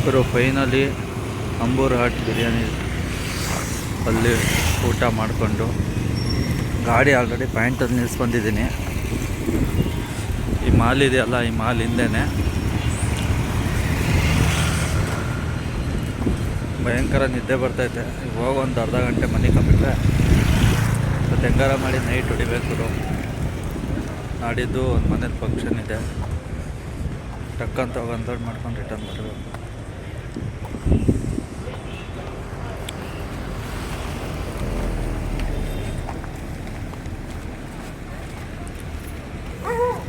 ಬರೋ finally Ambur hot biryani ಅಲ್ಲಿ ಊಟ ಮಾಡಿಕೊಂಡು ಗಾಡಿ ಆಲ್ರೆಡಿ ಪಾಯಿಂಟಲ್ಲಿ ನಿಲ್ಲಿಸ್ಕೊಂಡಿದ್ದೀನಿ. ಈ ಮಾಲ್ ಇದೆಯಲ್ಲ, ಈ ಮಾಲ್ ಹಿಂದೆನೇ ಭಯಂಕರ ನಿದ್ದೆ ಬರ್ತೈತೆ. ಇವಾಗ ಒಂದು ಅರ್ಧ ಗಂಟೆ ಮನೆ ಕಂಬಿಟ್ರೆ ಮತ್ತು ಹೆಂಗಾರ ಮಾಡಿ ನೈಟ್ ಹೊಡಿಬೇಕು. ನಾಡಿದ್ದು ಒಂದು ಮನೇಲಿ ಫಂಕ್ಷನ್ ಇದೆ, ಟಕ್ಕಂತ ಹೋಗಿ ಅನ್ಲೋಡ್ ಮಾಡ್ಕೊಂಡು ರಿಟರ್ನ್ ಬರಬೇಕು.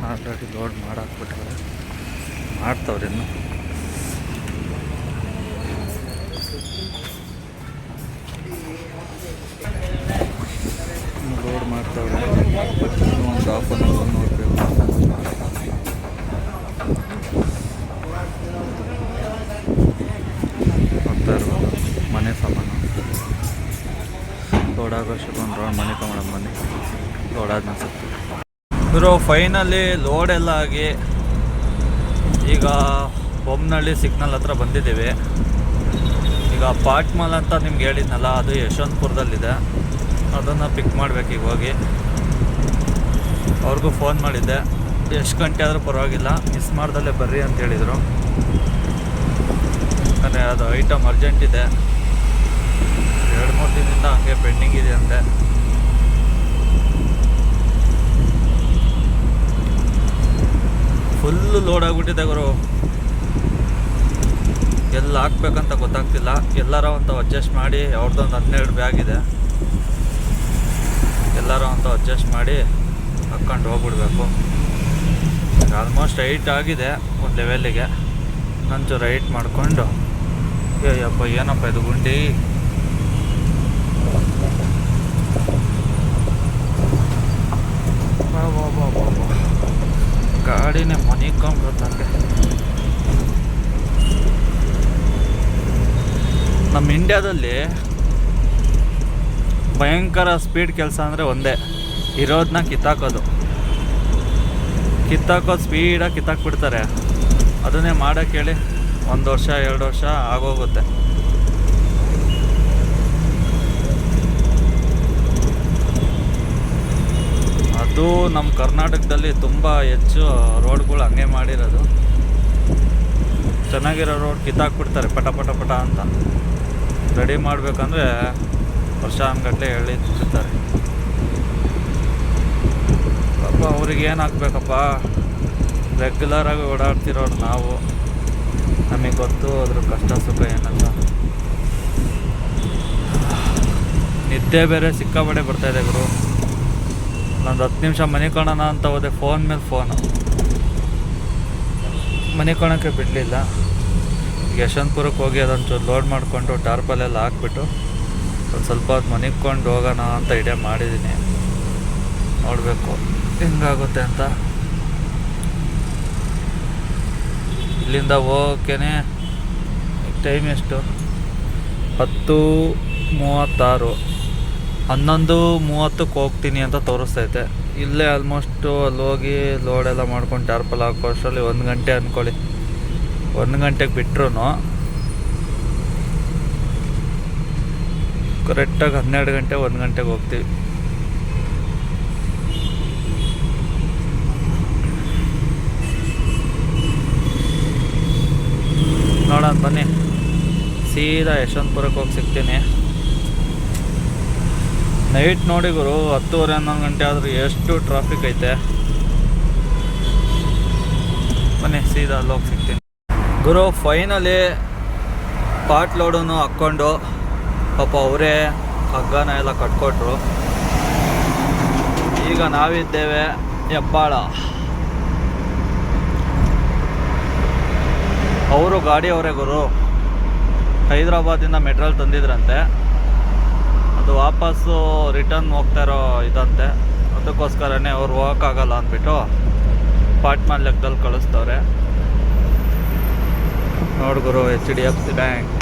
ಆಲ್ರೆಡಿ ಲೋಡ್ ಮಾಡಾಕ್ಬಿಟ್ರೆ ಮಾಡ್ತವ್ರಿ ಇನ್ನು. ಲೋಡ್ ಮಾಡ್ತವ್ರೆ, ಒಂದು ಹಾಫ್ ಅನ್ ಅವರ್ ನೋಡಬೇಕು. ಹೋಗ್ತಾ ಇರ್ಬೋದು ಮನೆ ಸಾಮಾನು ಲೋಡಾಗೋಷ್ಟು ಒಂದು ರೌಂಡ್ ಮನೆ ತಗೊಂಡು ಬನ್ನಿ. ಲೋಡಾದ ಅನ್ಸುತ್ತೆ ಇವರು. ಫೈನಲಿ ಲೋಡ್ ಎಲ್ಲ ಆಗಿ ಈಗ ಬೊಮ್ಮನಹಳ್ಳಿ ಸಿಗ್ನಲ್ ಹತ್ರ ಬಂದಿದ್ದೀವಿ. ಈಗ ಪಾಟ್ ಮಾಲ್ ಅಂತ ನಿಮ್ಗೆ ಹೇಳಿದ್ನಲ್ಲ, ಅದು ಯಶವಂತಪುರದಲ್ಲಿದೆ. ಅದನ್ನು ಪಿಕ್ ಮಾಡಬೇಕು. ಈಗ ಹೋಗಿ ಅವ್ರಿಗೂ ಫೋನ್ ಮಾಡಿದ್ದೆ, ಎಷ್ಟು ಗಂಟೆ ಆದರೂ ಪರವಾಗಿಲ್ಲ ಮಿಸ್ ಮಾಡ್ದಲ್ಲೇ ಬರ್ರಿ ಅಂತ ಹೇಳಿದರು. ಯಾಕಂದರೆ ಅದು ಐಟಮ್ ಅರ್ಜೆಂಟ್ ಇದೆ, 2-3 ದಿನದಿಂದ ಹಂಗೆ ಪೆಂಡಿಂಗ್ ಇದೆ ಅಂತೆ. ಫುಲ್ಲು ಲೋಡ್ ಆಗಿಬಿಟ್ಟಿದೆ ಗುರು. ಎಲ್ಲ ಹಾಕ್ಬೇಕಂತ ಗೊತ್ತಾಗ್ತಿಲ್ಲ. ಎಲ್ಲರ ಅಂತ ಅಡ್ಜಸ್ಟ್ ಮಾಡಿ, ಅವ್ರದ್ದೊಂದು 12 ಬ್ಯಾಗ್ ಇದೆ, ಎಲ್ಲರ ಅಂತ ಅಡ್ಜಸ್ಟ್ ಮಾಡಿ ಹಾಕ್ಕೊಂಡು ಹೋಗ್ಬಿಡ್ಬೇಕು. ಆಲ್ಮೋಸ್ಟ್ 8 ಆಗಿದೆ ಒಂದು ಲೆವೆಲ್ಲಿಗೆ. ನಂಚೂರು ರೈಟ್ ಮಾಡಿಕೊಂಡು ಅಯ್ಯಪ್ಪ ಏನಪ್ಪ ಇದು ಗುಂಡಿ. ಗಾಡಿನೇ ಮನಿಕೊಂಡ್ಬರ್ತಂಗೆ. ನಮ್ಮ ಇಂಡ್ಯಾದಲ್ಲಿ ಭಯಂಕರ ಸ್ಪೀಡ್ ಕೆಲಸ ಅಂದರೆ ಒಂದೇ, ಇರೋದನ್ನ ಕಿತ್ತಾಕೋದು ಸ್ಪೀಡಾಗಿ ಕಿತ್ತಾಕ್ಬಿಡ್ತಾರೆ. ಅದನ್ನೇ ಮಾಡೋಕ್ಕೆ ಹೇಳಿ 1 ವರ್ಷ 2 ವರ್ಷ ಆಗೋಗುತ್ತೆ. ಅದು ನಮ್ಮ ಕರ್ನಾಟಕದಲ್ಲಿ ತುಂಬ ಹೆಚ್ಚು ರೋಡ್ಗಳು ಹಂಗೆ ಮಾಡಿರೋದು. ಚೆನ್ನಾಗಿರೋ ರೋಡ್ ಕಿತ್ತಾಕ್ಬಿಡ್ತಾರೆ ಪಟ ಪಟ ಪಟ ಅಂತ. ರೆಡಿ ಮಾಡಬೇಕಂದ್ರೆ ವರ್ಷಾನುಗಟ್ಟಲೆ ಹೇಳಿರ್ತಾರೆ. ಪಾಪ ಅವ್ರಿಗೆ ಏನು ಹಾಕ್ಬೇಕಪ್ಪ, ರೆಗ್ಯುಲರಾಗಿ ಓಡಾಡ್ತಿರೋರು ನಾವು, ನಮಗೆ ಗೊತ್ತು ಅದ್ರ ಕಷ್ಟ ಸುಖ ಏನಂತ. ನಿದ್ದೆ ಬೇರೆ ಸಿಕ್ಕಾಬಡೆ ಬರ್ತಾಯಿದೆ ಗುರು. ಒಂದು 10 ನಿಮಿಷ ಮನೆ ಕಾಣೋಣ ಅಂತ ಹೋದೆ, ಫೋನ್ ಮೇಲೆ ಫೋನು, ಮನೆ ಕಾಣೋಕ್ಕೆ ಬಿಡಲಿಲ್ಲ. ಯಶವಂತಪುರಕ್ಕೆ ಹೋಗಿ ಅದೊಂಚೂರು ಲೋಡ್ ಮಾಡಿಕೊಂಡು ಟಾರ್ಪಲೆಲ್ಲ ಹಾಕ್ಬಿಟ್ಟು ಒಂದು ಸ್ವಲ್ಪ ಹೊತ್ತು ಮನೆಕೊಂಡು ಹೋಗೋಣ ಅಂತ ಐಡಿಯಾ ಮಾಡಿದ್ದೀನಿ. ನೋಡಬೇಕು ಹೆಂಗಾಗುತ್ತೆ ಅಂತ. ಇಲ್ಲಿಂದ ಹೋಗೋಕ್ಕೇ ಟೈಮ್ ಎಷ್ಟು, 10:36, 11:30ಕ್ಕೆ ಹೋಗ್ತೀನಿ ಅಂತ ತೋರಿಸ್ತೈತೆ. ಇಲ್ಲೇ ಆಲ್ಮೋಸ್ಟು ಅಲ್ಲಿ ಹೋಗಿ ಲೋಡೆಲ್ಲ ಮಾಡ್ಕೊಂಡು ಟಾರ್ಪಲ್ ಹಾಕೋ ಅಷ್ಟರಲ್ಲಿ 1 ಗಂಟೆ ಅಂದ್ಕೊಳ್ಳಿ. 1 ಗಂಟೆಗೆ ಬಿಟ್ರು ಕರೆಕ್ಟಾಗಿ 12 ಗಂಟೆ 1 ಗಂಟೆಗೆ ಹೋಗ್ತೀವಿ. ನೋಡೋಣ ಬನ್ನಿ, ಸೀದಾ ಯಶವಂತಪುರಕ್ಕೆ ಹೋಗಿ ಸಿಗ್ತೀನಿ. ನೈಟ್ ನೋಡಿ ಗುರು, 10:30-11 ಗಂಟೆ ಆದರೂ ಎಷ್ಟು ಟ್ರಾಫಿಕ್ ಐತೆ. ಬನ್ನಿ ಸೀದಾ ಅಲ್ಲಿ ಹೋಗಿ ಸಿಗ್ತೀನಿ ಗುರು. ಫೈನಲಿ ಪಾಟ್ ಲೋಡನ್ನು ಹಾಕ್ಕೊಂಡು ಪಾಪ ಅವರೇ ಹಗ್ಗನ ಎಲ್ಲ ಕಟ್ಕೊಟ್ರು. ಈಗ ನಾವಿದ್ದೇವೆ ಹೆಬ್ಬಾಳ. ಅವರು ಗಾಡಿ ಅವರೇ ಗುರು, ಹೈದ್ರಾಬಾದಿಂದ ಮೆಟ್ರಲ್ ತಂದಿದ್ರಂತೆ. ಅದು ವಾಪಸ್ಸು ರಿಟರ್ನ್ ಹೋಗ್ತಾ ಇರೋ ಇದಂತೆ. ಅದಕ್ಕೋಸ್ಕರನೇ ಅವ್ರು ಹೋಗೋಕ್ಕಾಗಲ್ಲ ಅಂದ್ಬಿಟ್ಟು ಪಾಟ್ಮಾಲ್ ಲೆಕ್ಕದಲ್ಲಿ ಕಳಿಸ್ತವ್ರೆ. ನೋಡ್ಗುರು, HDFC ಬ್ಯಾಂಕ್.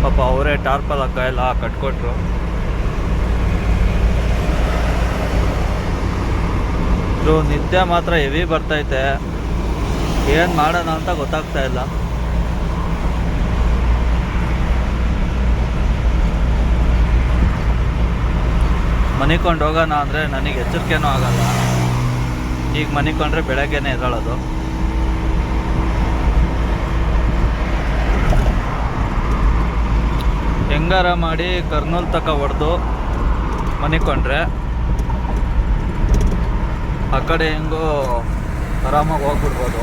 ಪಾಪ ಅವರೇ ಟಾರ್ಪಲ್ ಹಗ್ಗ ಎಲ್ಲ ಕಟ್ಕೊಟ್ರು. ಬ್ರೋ ನಿದ್ದೆ ಮಾತ್ರ ಹೆವಿ ಬರ್ತೈತೆ, ಏನು ಮಾಡೋಣ ಅಂತ ಗೊತ್ತಾಗ್ತಾ ಇಲ್ಲ. ಮನಿಕೊಂಡು ಹೋಗೋಣ ಅಂದರೆ ನನಗೆ ಎಚ್ಚರಿಕೆನೂ ಆಗಲ್ಲ. ಈಗ ಮನಿಕೊಂಡ್ರೆ ಬೆಳಗ್ಗೆನೇ ಎದ್ದೇಳೋದು. ಹೆಂಗಾರ ಮಾಡಿ ಕರ್ನೂಲ್ ತಕ ಹೊಡೆದು ಮನಿಕೊಂಡ್ರೆ ಆ ಕಡೆ ಹೆಂಗೋ ಆರಾಮಾಗಿ ಹೋಗ್ಬಿಡ್ಬೋದು.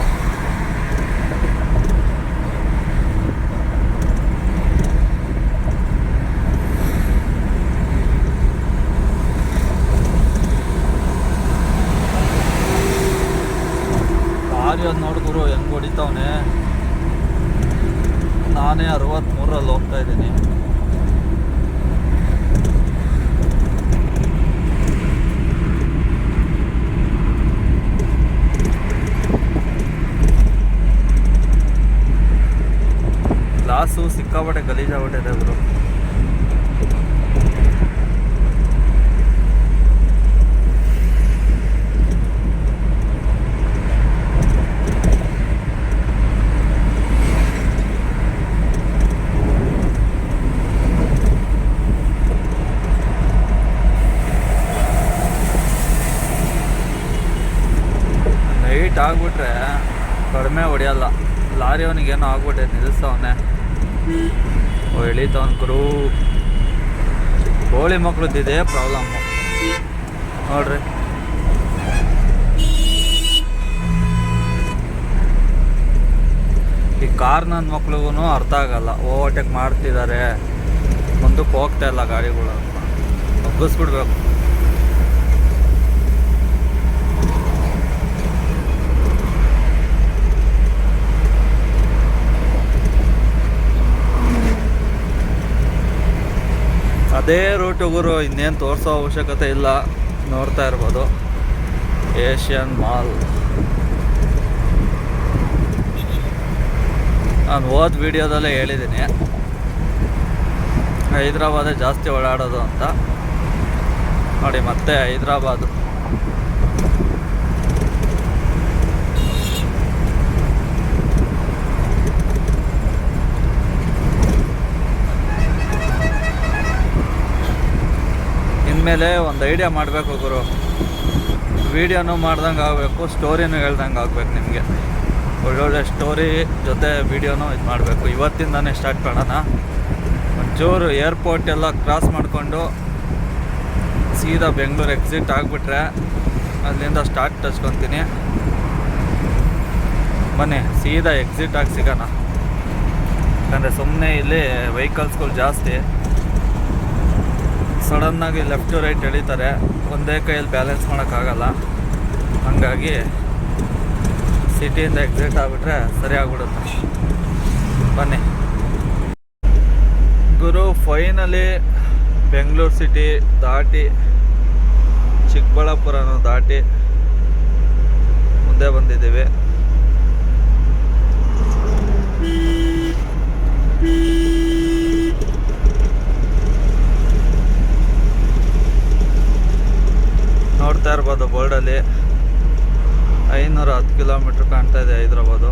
ಲಾರಿ ಅದು ನೋಡಿದ್ರು ಹೆಂಗೆ ಹೊಡಿತಾವನೆ. ನಾನೇ 63ರಲ್ಲಿ ಹೋಗ್ತಾ ಇದ್ದೀನಿ. ಗ್ಲಾಸು ಸಿಕ್ಕಾಪಟ್ಟೆ ಗಲೀಜಾಗ್ಬಿಟ್ಟಿದೆ ಬ್ರೋ. ನೈಟ್ ಆಗ್ಬಿಟ್ರೆ ಕಡಿಮೆ ಹೊಡೆಯಲ್ಲ. ಲಾರಿ ಅವನಿಗೇನೋ ಆಗ್ಬಿಟ್ಟೆ ನಿಲ್ಲಿಸ್ತವನೆ, ಎಳಿತವನ್ ಗುರು. ಕೋಳಿ ಮಕ್ಳದ್ದಿದೆ ಪ್ರಾಬ್ಲಮ್ಮು ನೋಡ್ರಿ. ಈ ಕಾರ್ ನನ್ನ ಮಕ್ಳಿಗೂ ಅರ್ಥ ಆಗಲ್ಲ, ಓವರ್ಟೇಕ್ ಮಾಡ್ತಿದ್ದಾರೆ, ಮುಂದಕ್ಕೆ ಹೋಗ್ತಾ ಇಲ್ಲ ಗಾಡಿಗಳು, ಒಗ್ಗಿಸ್ಬಿಡ್ಬೇಕು. ಅದೇ ರೂಟ್ ಗುರು, ಇನ್ನೇನು ತೋರಿಸೋ ಅವಶ್ಯಕತೆ ಇಲ್ಲ. ನೋಡ್ತಾ ಇರ್ಬೋದು ಏಷ್ಯನ್ ಮಾಲ್. ನಾನು ಹೋದ ವಿಡಿಯೋದಲ್ಲೇ ಹೇಳಿದ್ದೀನಿ ಹೈದ್ರಾಬಾದೇ ಜಾಸ್ತಿ ಓಡಾಡೋದು ಅಂತ. ನೋಡಿ ಮತ್ತೆ ಹೈದ್ರಾಬಾದು. ಇನ್ಮೇಲೆ ಒಂದು ಐಡಿಯಾ ಮಾಡಬೇಕು ಗುರು. ವಿಡಿಯೋನೂ ಮಾಡ್ದಂಗೆ ಆಗಬೇಕು, ಸ್ಟೋರಿನೂ ಹೇಳ್ದಂಗೆ ಆಗ್ಬೇಕು ನಿಮಗೆ. ಒಳ್ಳೊಳ್ಳೆ ಸ್ಟೋರಿ ಜೊತೆ ವಿಡಿಯೋನೂ ಇದು ಮಾಡಬೇಕು. ಇವತ್ತಿಂದನೇ ಸ್ಟಾರ್ಟ್ ಮಾಡೋಣ. ಒಂಚೂರು ಏರ್ಪೋರ್ಟ್ ಎಲ್ಲ ಕ್ರಾಸ್ ಮಾಡಿಕೊಂಡು ಸೀದಾ ಬೆಂಗಳೂರು ಎಕ್ಸಿಟ್ ಆಗಿಬಿಟ್ರೆ ಅಲ್ಲಿಂದ ಸ್ಟಾರ್ಟ್ ಹಚ್ಕೊತೀನಿ. ಬನ್ನಿ ಸೀದಾ ಎಕ್ಸಿಟ್ ಆಗಿ ಸಿಗೋಣ. ಯಾಕಂದರೆ ಸುಮ್ಮನೆ ಇಲ್ಲಿ ವೆಹಿಕಲ್ಸ್ಗಳು ಜಾಸ್ತಿ, ಸಡನ್ನಾಗಿ ಲೆಫ್ಟ್ ಟು ರೈಟ್ ಎಳಿತಾರೆ, ಒಂದೇ ಕೈಯಲ್ಲಿ ಬ್ಯಾಲೆನ್ಸ್ ಮಾಡೋಕ್ಕಾಗಲ್ಲ. ಹಾಗಾಗಿ ಸಿಟಿಯಿಂದ ಎಕ್ಸಿಟ್ ಆಗಿಬಿಟ್ರೆ ಸರಿ ಆಗ್ಬಿಡುತ್ತೆ. ಬನ್ನಿ ಗುರು, ಫೈನಲಿ ಬೆಂಗಳೂರು ಸಿಟಿ ದಾಟಿ ಚಿಕ್ಕಬಳ್ಳಾಪುರನ ದಾಟಿ ಮುಂದೆ ಬಂದಿದ್ದೀವಿ. ನೋಡ್ತಾ ಇರ್ಬೋದು ಬೋರ್ಡಲ್ಲಿ 510 ಕಿಲೋಮೀಟ್ರ್ ಕಾಣ್ತಾ ಇದೆ ಹೈದ್ರಾಬಾದು.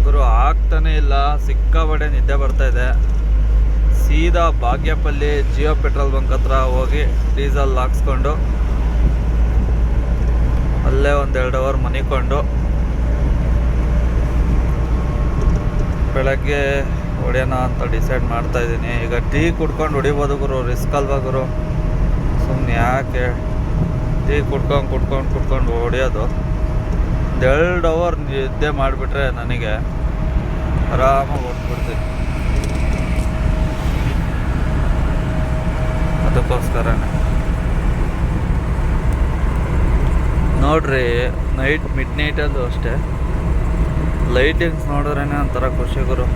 ಗುರು ಆಗ್ತಾನೆ ಇಲ್ಲ, ಸಿಕ್ಕಾಪಟ್ಟೆ ನಿದ್ದೆ ಬರ್ತಾ ಇದೆ. ಸೀದಾ ಬಾಗೇಪಲ್ಲಿ ಜಿಯೋ ಪೆಟ್ರೋಲ್ ಬಂಕ್ ಹತ್ರ ಹೋಗಿ ಡೀಸೆಲ್ ಹಾಕ್ಸ್ಕೊಂಡು ಅಲ್ಲೇ 1-2 ಅವರ್ ಮನಿಕೊಂಡು ಬೆಳಗ್ಗೆ ಹೊಡೆಯೋಣ ಅಂತ ಡಿಸೈಡ್ ಮಾಡ್ತಾ ಇದ್ದೀನಿ. ಈಗ ಟೀ ಕುಡ್ಕೊಂಡು ಹೊಡಿಬೋದು ಗುರು, ರಿಸ್ಕ್ ಅಲ್ವಾ ಗುರು. ಸುಮ್ಮನೆ ಯಾಕೆ ಟೀ ಕುಡ್ಕೊಂಡು ಹೊಡಿಯೋದು. 1-2 ಅವರ್ ನಿದ್ದೆ ಮಾಡಿಬಿಟ್ರೆ ನನಗೆ ಆರಾಮಾಗಿ ಹೊಡ್ಬಿಡ್ತೀನಿ. ಅದಕ್ಕೋಸ್ಕರನೇ ನೋಡ್ರಿ, ಮಿಡ್ ನೈಟಲ್ಲೂ ಅಷ್ಟೇ ಲೈಟಿಂಗ್ಸ್ ನೋಡಿದ್ರೇ ಒಂಥರ ಖುಷಿ ಗುರು.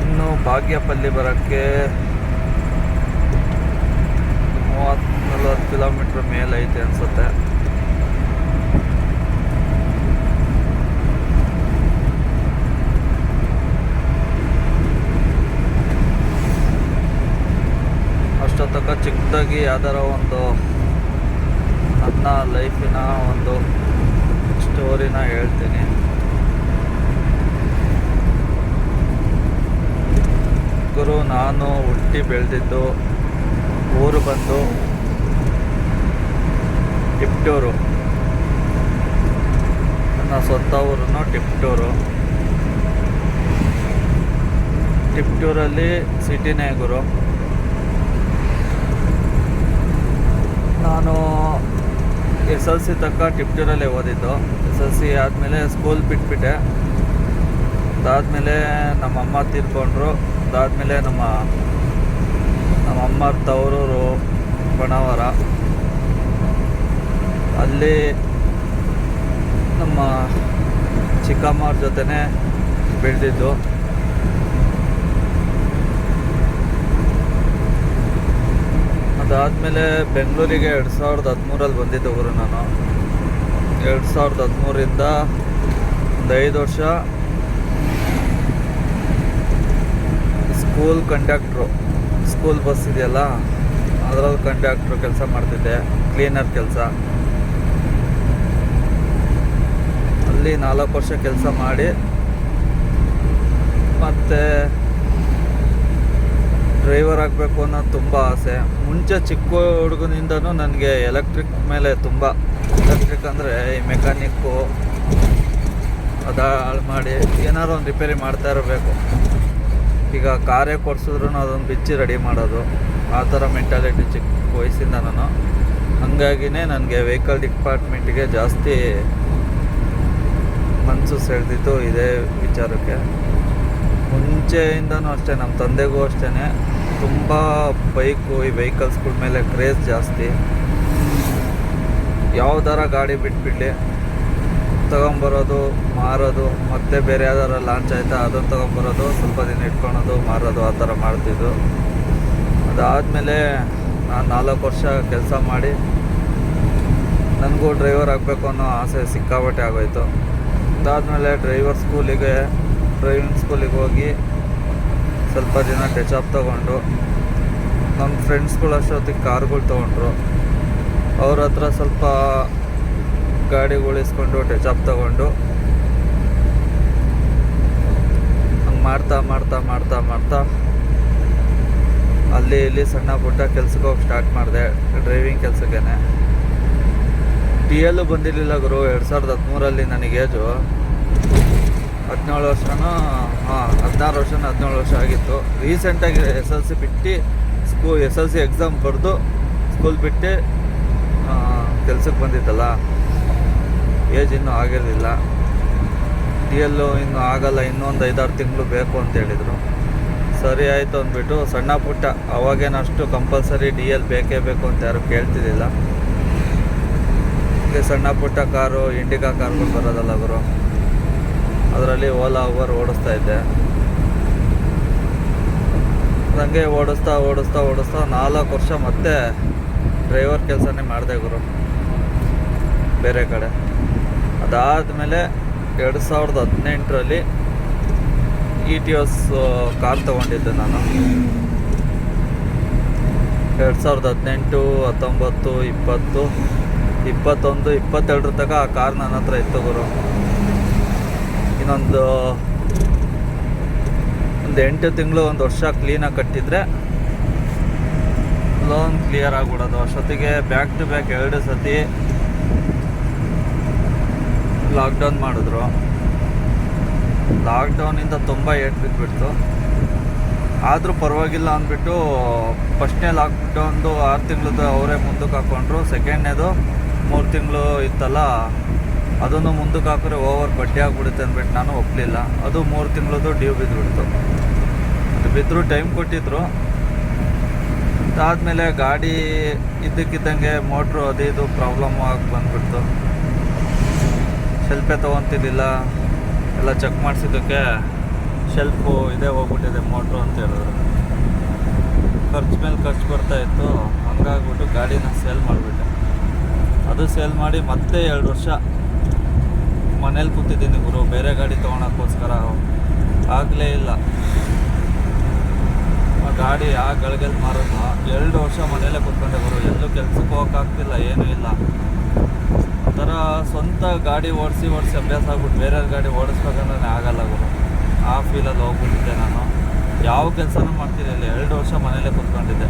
ಇನ್ನು ಬಾಗೇಪಲ್ಲಿ ಬರೋಕ್ಕೆ 30-40 ಕಿಲೋಮೀಟ್ರ್ ಮೇಲೈತೆ ಅನಿಸುತ್ತೆ. ತನಕ ಚಿಕ್ಕದಾಗಿ ಯಾವ್ದಾರ ಒಂದು ನನ್ನ ಲೈಫಿನ ಒಂದು ಸ್ಟೋರಿನ ಹೇಳ್ತೀನಿ. ಗುರು, ನಾನು ಹುಟ್ಟಿ ಬೆಳೆದಿದ್ದು ಊರು ಬಂದು ಟಿಪ್ಟೂರು. ನನ್ನ ಸ್ವಂತ ಊರನ್ನು ಟಿಪ್ಟೂರು. ಟಿಪ್ಟೂರಲ್ಲಿ ಸಿಟಿನೇ ಗುರು. ನಾನು SLC ತನಕ ಟಿಪ್ಟೂರಲ್ಲೇ ಓದಿದ್ದು. SLC ಆದಮೇಲೆ ಸ್ಕೂಲ್ ಬಿಟ್ಬಿಟ್ಟೆ. ಅದಾದಮೇಲೆ ನಮ್ಮಮ್ಮ ತೀರ್ಕೊಂಡ್ರು. ಅದಾದಮೇಲೆ ನಮ್ಮಮ್ಮ ತವರೂರು ಬಣವರ. ಅಲ್ಲಿ ನಮ್ಮ ಚಿಕ್ಕಮ್ಮವ್ರ ಜೊತೆನೇ ಬೆಳೆದಿದ್ದು. ಅದಾದಮೇಲೆ ಬೆಂಗಳೂರಿಗೆ 2013 ಬಂದಿದ್ದು ಗುರು. ನಾನು 2013 ಒಂದು 5 ವರ್ಷ ಸ್ಕೂಲ್ ಕಂಡಕ್ಟ್ರು, ಸ್ಕೂಲ್ ಬಸ್ ಇದೆಯಲ್ಲ ಅದರಲ್ಲಿ ಕಂಡಕ್ಟ್ರು ಕೆಲಸ ಮಾಡ್ತಿದ್ದೆ, ಕ್ಲೀನರ್ ಕೆಲಸ. ಅಲ್ಲಿ 4 ವರ್ಷ ಕೆಲಸ ಮಾಡಿ ಮತ್ತು ಡ್ರೈವರ್ ಆಗಬೇಕು ಅನ್ನೋದು ತುಂಬ ಆಸೆ. ಮುಂಚೆ ಚಿಕ್ಕ ಹುಡುಗನಿಂದನೂ ನನಗೆ ಎಲೆಕ್ಟ್ರಿಕ್ ಮೇಲೆ ತುಂಬ, ಎಲೆಕ್ಟ್ರಿಕ್ ಅಂದರೆ ಈ ಮೆಕ್ಯಾನಿಕ್ಕು ಹಾಳು ಮಾಡಿ ಏನಾದ್ರು ಒಂದು ರಿಪೇರಿ ಮಾಡ್ತಾ ಇರಬೇಕು. ಈಗ ಕಾರೇ ಕೊಡಿಸಿದ್ರು ಅದೊಂದು ಬಿಚ್ಚಿ ರೆಡಿ ಮಾಡೋದು, ಆ ಥರ ಮೆಂಟಾಲಿಟಿ ಚಿಕ್ಕ ವಯಸ್ಸಿಂದ ನಾನು. ಹಾಗಾಗಿನೇ ನನಗೆ ವೆಹಿಕಲ್ ಡಿಪಾರ್ಟ್ಮೆಂಟಿಗೆ ಜಾಸ್ತಿ ಮನಸ್ಸು ಸೆಳೆದಿದ್ದು ಇದೇ ವಿಚಾರಕ್ಕೆ. ಮುಂಚೆಯಿಂದನೂ ಅಷ್ಟೇ, ನಮ್ಮ ತಂದೆಗೂ ಅಷ್ಟೇ ತುಂಬ ಬೈಕು, ಈ ವೆಹಿಕಲ್ಸ್ಗಳ ಮೇಲೆ ಕ್ರೇಜ್ ಜಾಸ್ತಿ. ಯಾವುದಾರ ಗಾಡಿ ಬಿಟ್ಬಿಡಲಿ ತೊಗೊಂಬರೋದು, ಮಾರೋದು, ಮತ್ತೆ ಬೇರೆ ಯಾವ್ದಾರ ಲಾಂಚ್ ಆಯ್ತಾ ಅದನ್ನು ತೊಗೊಂಬರೋದು, ಸ್ವಲ್ಪ ದಿನ ಇಟ್ಕೊಳೋದು, ಮಾರೋದು, ಆ ಥರ ಮಾಡ್ತಿದ್ದು. ಅದಾದಮೇಲೆ ನಾನು 4 ವರ್ಷ ಕೆಲಸ ಮಾಡಿ ನನಗೂ ಡ್ರೈವರ್ ಆಗಬೇಕು ಅನ್ನೋ ಆಸೆ ಸಿಕ್ಕಾಪಟ್ಟೆ ಆಗೋಯ್ತು. ಅದಾದಮೇಲೆ ಡ್ರೈವಿಂಗ್ ಸ್ಕೂಲಿಗೆ ಹೋಗಿ ಸ್ವಲ್ಪ ದಿನ ಟಚ್ ತೊಗೊಂಡು, ನಮ್ಮ ಫ್ರೆಂಡ್ಸ್ಗಳು ಅಷ್ಟೊತ್ತಿಗೆ ಕಾರ್ಗಳು ತೊಗೊಂಡ್ರು. ಅವ್ರ ಹತ್ರ ಸ್ವಲ್ಪ ಗಾಡಿಗಳಿಸ್ಕೊಂಡು ಟಚ್ ತೊಗೊಂಡು ಹಂಗೆ ಮಾಡ್ತಾ ಅಲ್ಲಿ ಇಲ್ಲಿ ಸಣ್ಣ ಪುಟ್ಟ ಕೆಲ್ಸಕ್ಕೆ ಹೋಗಿ ಸ್ಟಾರ್ಟ್ ಮಾಡಿದೆ, ಡ್ರೈವಿಂಗ್ ಕೆಲಸಕ್ಕೇ. TL ಬಂದಿರಲಿಲ್ಲ ಗುರು 2013 ನನಗೆ ಏಜು 17 ವರ್ಷನೋ 17 ವರ್ಷ ಆಗಿತ್ತು. ರೀಸೆಂಟಾಗಿ SLC ಬಿಟ್ಟು SLC ಎಕ್ಸಾಮ್ ಬರೆದು ಸ್ಕೂಲ್ ಬಿಟ್ಟು ಕೆಲ್ಸಕ್ಕೆ ಬಂದಿದ್ದಲ್ಲ, ಏಜ್ ಇನ್ನೂ ಆಗಿರಲಿಲ್ಲ. TL ಇನ್ನೂ ಆಗಲ್ಲ, ಇನ್ನೊಂದು 5-6 ತಿಂಗಳು ಬೇಕು ಅಂತ ಹೇಳಿದರು. ಸರಿ ಆಯಿತು ಅಂದ್ಬಿಟ್ಟು ಸಣ್ಣ ಪುಟ್ಟ, ಅವಾಗೇನಷ್ಟು ಕಂಪಲ್ಸರಿ DL ಬೇಕೇ ಬೇಕು ಅಂತ ಯಾರು ಕೇಳ್ತಿದ್ದಿಲ್ಲ. ಸಣ್ಣ ಪುಟ್ಟ ಕಾರು, ಇಂಡಿಕಾ ಕಾರ್ಗಳು ಬರೋದಲ್ಲ ಗುರು, ಅದರಲ್ಲಿ ಓಲಾ ಓವರ್ ಓಡಿಸ್ತಾ ಇದ್ದೆ. ನನಗೆ ಓಡಿಸ್ತಾ 4 ವರ್ಷ ಮತ್ತೆ ಡ್ರೈವರ್ ಕೆಲಸನೇ ಮಾಡಿದೆ ಗುರು ಬೇರೆ ಕಡೆ. ಅದಾದಮೇಲೆ 2018 ETOS ಕಾರ್ ತೊಗೊಂಡಿದ್ದೆ ನಾನು. 2018, 19, 20, 21, 22 ತನಕ ಆ ಕಾರ್ ನನ್ನ ಹತ್ರ ಇತ್ತು ಗುರು. ಇನ್ನೊಂದು 8 ತಿಂಗಳು, 1 ವರ್ಷ ಕ್ಲೀನಾಗಿ ಕಟ್ಟಿದರೆ ಲೋನ್ ಕ್ಲಿಯರ್ ಆಗಿಬಿಡೋದು. ಅಷ್ಟೊತ್ತಿಗೆ ಬ್ಯಾಕ್ ಟು ಬ್ಯಾಕ್ 2 ಸತಿ ಲಾಕ್ಡೌನ್ ಮಾಡಿದ್ರು. ಲಾಕ್ಡೌನಿಂದ ತುಂಬ ಏಟ್ ಬಿದ್ದುಬಿಡ್ತು. ಆದರೂ ಪರವಾಗಿಲ್ಲ ಅಂದ್ಬಿಟ್ಟು ಫಸ್ಟ್ನೇ ಲಾಕ್ಡೌನ್ದು 6 ತಿಂಗಳದ್ದು ಅವರೇ ಮುಂದಕ್ಕೆ ಹಾಕ್ಕೊಂಡ್ರು. ಸೆಕೆಂಡ್ನೇದು 3 ತಿಂಗಳು ಇತ್ತಲ್ಲ, ಅದನ್ನು ಮುಂದಕ್ಕೆ ಹಾಕಿದ್ರೆ ಓವರ್ ಬಡ್ಡಿ ಆಗಿಬಿಡುತ್ತೆ ಅಂದ್ಬಿಟ್ಟು ನಾನು ಒಪ್ಪಲಿಲ್ಲ. ಅದು 3 ತಿಂಗಳದ್ದು ಡ್ಯೂ ಬಿದ್ದುಬಿಡ್ತು. ಅದು ಬಿದ್ದರೂ ಟೈಮ್ ಕೊಟ್ಟಿದ್ರು. ಅದಾದಮೇಲೆ ಗಾಡಿ ಇದ್ದಕ್ಕಿದ್ದಂಗೆ ಮೋಟ್ರು ಅದು ಇದು ಪ್ರಾಬ್ಲಮ್ ಆಗಿ ಬಂದುಬಿಡ್ತು. ಶೆಲ್ಪೇ ತೊಗೊತಿದ್ದಿಲ್ಲ. ಎಲ್ಲ ಚೆಕ್ ಮಾಡಿಸಿದ್ದಕ್ಕೆ ಶೆಲ್ಫು ಇದೇ ಹೋಗ್ಬಿಟ್ಟಿದೆ ಮೋಟ್ರು ಅಂತ ಹೇಳಿದ್ರು. ಖರ್ಚು ಮೇಲೆ ಖರ್ಚು ಬರ್ತಾಯಿತ್ತು. ಹಂಗಾಗ್ಬಿಟ್ಟು ಗಾಡಿನ ಸೇಲ್ ಮಾಡಿಬಿಟ್ಟೆ. ಅದು ಸೇಲ್ ಮಾಡಿ ಮತ್ತೆ 2 ವರ್ಷ ಮನೇಲಿ ಕೂತಿದ್ದೀನಿ ಗುರು. ಬೇರೆ ಗಾಡಿ ತೊಗೊಳಕ್ಕೋಸ್ಕರ ಆಗಲೇ ಇಲ್ಲ. ಗಾಡಿ ಆ ಗಳಿಗೆಲ್ಲಿ ಮಾರೋದು 2 ವರ್ಷ ಮನೇಲೆ ಕೂತ್ಕೊಂಡೆ ಗುರು, ಎಲ್ಲೂ ಕೆಲ್ಸಕ್ಕೆ ಹೋಗೋಕ್ಕಾಗ್ತಿಲ್ಲ, ಏನೂ ಇಲ್ಲ. ಒಂಥರ ಸ್ವಂತ ಗಾಡಿ ಓಡಿಸಿ ಅಭ್ಯಾಸ ಆಗ್ಬಿಟ್ಟು ಬೇರೆಯವ್ರ ಗಾಡಿ ಓಡಿಸ್ಬೇಕಂದ್ರೆ ಆಗಲ್ಲ ಗುರು. ಆ ಫೀಲಲ್ಲಿ ಹೋಗ್ಬಿಟ್ಟಿದ್ದೆ ನಾನು. ಯಾವ ಕೆಲಸನೂ ಮಾಡ್ತಿರಲಿಲ್ಲ, 2 ವರ್ಷ ಮನೇಲೆ ಕೂತ್ಕೊಂಡಿದ್ದೆ.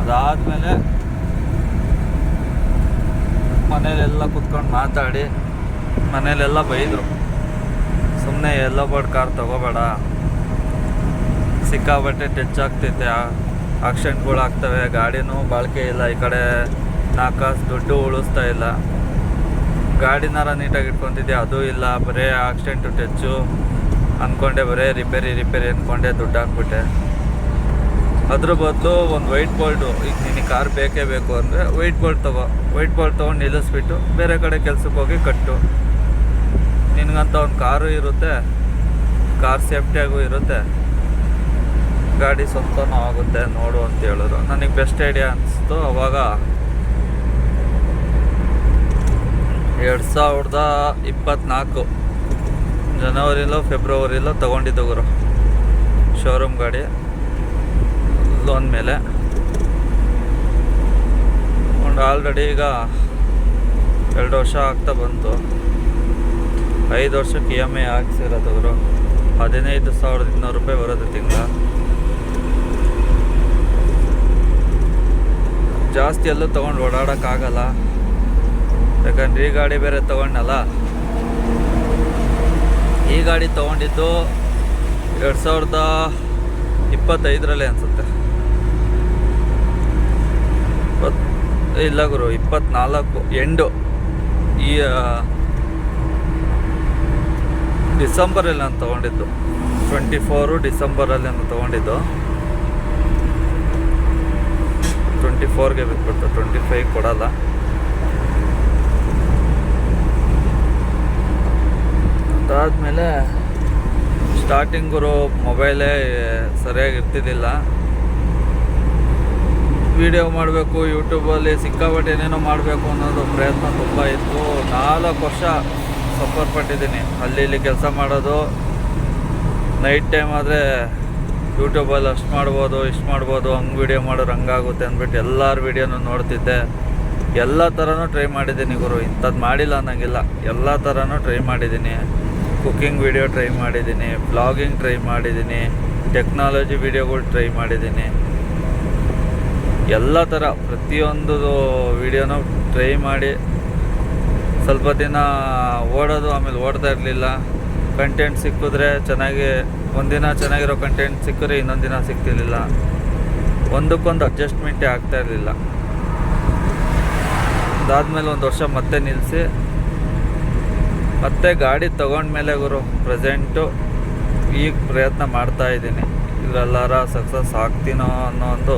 ಅದಾದಮೇಲೆ ಮನೇಲೆಲ್ಲ ಕೂತ್ಕೊಂಡು ಮಾತಾಡಿ ಮನೇಲೆಲ್ಲ ಬೈದರು, ಸುಮ್ಮನೆ ಎಲ್ಲೋ ಬೋರ್ಡ್ ಕಾರ್ ತೊಗೋಬೇಡ, ಸಿಕ್ಕಾಬಟ್ಟೆ ಟಚ್ ಆಗ್ತೈತೆ, ಆಕ್ಸಿಡೆಂಟ್ಗಳು ಆಗ್ತವೆ, ಗಾಡಿನೂ ಬಾಳಿಕೆ ಇಲ್ಲ, ಈ ಕಡೆ 4 ಕಾಸು ದುಡ್ಡು ಉಳಿಸ್ತಾ ಇಲ್ಲ, ಗಾಡಿನಾರ ನೀಟಾಗಿ ಇಟ್ಕೊತಿದ್ದೆ ಅದು ಇಲ್ಲ, ಬರೀ ಆಕ್ಸಿಡೆಂಟು ಟಚ್ಚು ಅಂದ್ಕೊಂಡೆ, ಬರೀ ರಿಪೇರಿ ಅಂದ್ಕೊಂಡೆ ದುಡ್ಡು ಹಾಕ್ಬಿಟ್ಟೆ. ಅದ್ರ ಬದಲು ಒಂದು ವೈಟ್ ಬೋಲ್ಡು, ಈಗ ನಿನಗೆ ಕಾರ್ ಬೇಕೇ ಬೇಕು ಅಂದರೆ ವೈಟ್ ಬೋಲ್ಡ್ ತೊಗೊಂಡು ನಿಲ್ಲಿಸ್ಬಿಟ್ಟು ಬೇರೆ ಕಡೆ ಕೆಲ್ಸಕ್ಕೆ ಹೋಗಿ ಕಟ್ಟು, ನಿನಗಂತ ಒಂದು ಕಾರು ಇರುತ್ತೆ, ಕಾರ್ ಸೇಫ್ಟಿಯಾಗೂ ಇರುತ್ತೆ, ಗಾಡಿ ಸ್ವಂತನೂ ಆಗುತ್ತೆ ನೋಡು ಅಂತ ಹೇಳಿದ್ರು. ನನಗೆ ಬೆಸ್ಟ್ ಐಡಿಯಾ ಅನಿಸ್ತು. ಅವಾಗ 2024 ಜನವರಿಲೋ ಫೆಬ್ರವರಿಲೋ ತೊಗೊಂಡಿದ್ದು ಗುರು, ಶೋರೂಮ್ ಗಾಡಿ ಲೋನ್ ಮೇಲೆ. ಆಲ್ರೆಡಿ ಈಗ 2 ವರ್ಷ ಆಗ್ತಾ ಬಂತು. 5 ವರ್ಷಕ್ಕೆ EMI ಹಾಕ್ಸಿರೋದು ಗುರು, 15,200 ರೂಪಾಯಿ ಬರೋದು ತಿಂಗಳ. ಜಾಸ್ತಿ ಎಲ್ಲೂ ತೊಗೊಂಡು ಓಡಾಡೋಕ್ಕಾಗಲ್ಲ, ಯಾಕಂದ್ರೆ ಈ ಗಾಡಿ ಬೇರೆ ತೊಗೊಂಡಲ್ಲ. ಈ ಗಾಡಿ ತೊಗೊಂಡಿದ್ದು 2025 ಅನಿಸುತ್ತೆ. ಇಲ್ಲ ಗುರು, 24 ಎಂಡು, ಈ ಡಿಸೆಂಬರಲ್ಲಿ ನಾನು ತೊಗೊಂಡಿದ್ದು, 24 ಡಿಸೆಂಬರಲ್ಲಿ ನಾನು ತೊಗೊಂಡಿದ್ದು. 24ಗೆ ಬಿಟ್ಬಿಟ್ಟು 25 ಕೊಡಲ್ಲ. ಅದಾದಮೇಲೆ ಸ್ಟಾರ್ಟಿಂಗರು ಮೊಬೈಲೇ ಸರಿಯಾಗಿ ಇರ್ತಿದ್ದಿಲ್ಲ. ವಿಡಿಯೋ ಮಾಡಬೇಕು, ಯೂಟ್ಯೂಬಲ್ಲಿ ಸಿಕ್ಕಾಪಟ್ಟೆ ಏನೇನೋ ಮಾಡಬೇಕು ಅನ್ನೋದು ಪ್ರಯತ್ನ ತುಂಬ ಇತ್ತು. 4 ವರ್ಷ ಸಫರ್ ಪಟ್ಟಿದ್ದೀನಿ. ಅಲ್ಲಿ ಇಲ್ಲಿ ಕೆಲಸ ಮಾಡೋದು, ನೈಟ್ ಟೈಮ್ ಆದರೆ ಯೂಟ್ಯೂಬಲ್ಲಿ ಅಷ್ಟು ಮಾಡ್ಬೋದು ಇಷ್ಟು ಮಾಡ್ಬೋದು, ಹಂಗೆ ವೀಡಿಯೋ ಮಾಡೋರು ಹಂಗಾಗುತ್ತೆ ಅಂದ್ಬಿಟ್ಟು ಎಲ್ಲರ ವೀಡಿಯೋನೂ ನೋಡ್ತಿದ್ದೆ. ಎಲ್ಲ ಥರನೂ ಟ್ರೈ ಮಾಡಿದ್ದೀನಿ ಗುರು, ಇಂಥದ್ದು ಮಾಡಿಲ್ಲ ಅನ್ನೋಂಗಿಲ್ಲ, ಎಲ್ಲ ಥರನೂ ಟ್ರೈ ಮಾಡಿದ್ದೀನಿ. ಕುಕ್ಕಿಂಗ್ ವೀಡಿಯೋ ಟ್ರೈ ಮಾಡಿದ್ದೀನಿ, ಬ್ಲಾಗಿಂಗ್ ಟ್ರೈ ಮಾಡಿದ್ದೀನಿ, ಟೆಕ್ನಾಲಜಿ ವೀಡಿಯೋಗಳು ಟ್ರೈ ಮಾಡಿದ್ದೀನಿ. ಎಲ್ಲ ಥರ ಪ್ರತಿಯೊಂದು ವೀಡಿಯೋನೂ ಟ್ರೈ ಮಾಡಿ ಸ್ವಲ್ಪ ದಿನ ಓಡೋದು, ಆಮೇಲೆ ಓಡ್ತಾ ಇರಲಿಲ್ಲ. ಕಂಟೆಂಟ್ ಸಿಕ್ಕಿದ್ರೆ ಚೆನ್ನಾಗಿ, ಒಂದಿನ ಚೆನ್ನಾಗಿರೋ ಕಂಟೆಂಟ್ ಸಿಕ್ಕಿದ್ರೆ ಇನ್ನೊಂದು ದಿನ ಸಿಗ್ತಿರ್ಲಿಲ್ಲ. ಒಂದಕ್ಕೊಂದು ಅಡ್ಜಸ್ಟ್ಮೆಂಟೇ ಆಗ್ತಾ ಇರಲಿಲ್ಲ. ಅದಾದಮೇಲೆ 1 ವರ್ಷ ಮತ್ತೆ ನಿಲ್ಲಿಸಿ ಮತ್ತೆ ಗಾಡಿ ತೊಗೊಂಡ್ಮೇಲೆ ಗುರು ಪ್ರೆಸೆಂಟು ಈಗ ಪ್ರಯತ್ನ ಮಾಡ್ತಾಯಿದ್ದೀನಿ. ಇದರೆಲ್ಲರ ಸಕ್ಸಸ್ ಆಗ್ತೀನೋ ಅನ್ನೋ ಒಂದು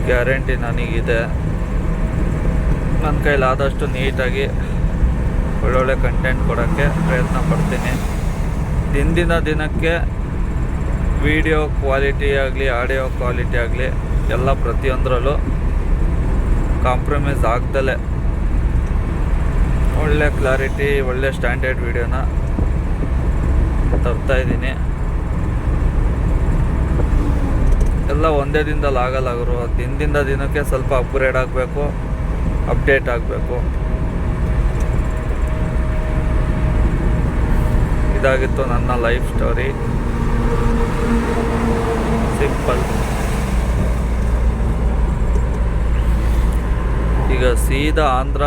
ಗ್ಯಾರಂಟಿ ನನಗಿದೆ. ನನ್ನ ಕೈಲಾದಷ್ಟು ನೀಟಾಗಿ ಒಳ್ಳೊಳ್ಳೆ ಕಂಟೆಂಟ್ ಕೊಡೋಕ್ಕೆ ಪ್ರಯತ್ನ ಪಡ್ತೀನಿ. ದಿನದಿಂದ ದಿನಕ್ಕೆ ವಿಡಿಯೋ ಕ್ವಾಲಿಟಿ ಆಗಲಿ, ಆಡಿಯೋ ಕ್ವಾಲಿಟಿ ಆಗಲಿ, ಎಲ್ಲ ಪ್ರತಿಯೊಂದರಲ್ಲೂ ಕಾಂಪ್ರಮೈಸ್ ಆಗ್ದಲೇ ಒಳ್ಳೆ ಕ್ಲಾರಿಟಿ, ಒಳ್ಳೆ ಸ್ಟ್ಯಾಂಡರ್ಡ್ ವೀಡಿಯೋನ ತರ್ತಾಯಿದ್ದೀನಿ. ಎಲ್ಲ ಒಂದೇ ದಿನದಲ್ಲಿ ಆಗಲ್ಲ ಗುರು, ದಿನದಿಂದ ದಿನಕ್ಕೆ ಸ್ವಲ್ಪ ಅಪ್ಗ್ರೇಡ್ ಆಗಬೇಕು, ಅಪ್ಡೇಟ್ ಆಗಬೇಕು. ಇದಾಗಿತ್ತು ನನ್ನ ಲೈಫ್ ಸ್ಟೋರಿ, ಸಿಂಪಲ್. ಈಗ ಸೀದಾ ಆಂಧ್ರ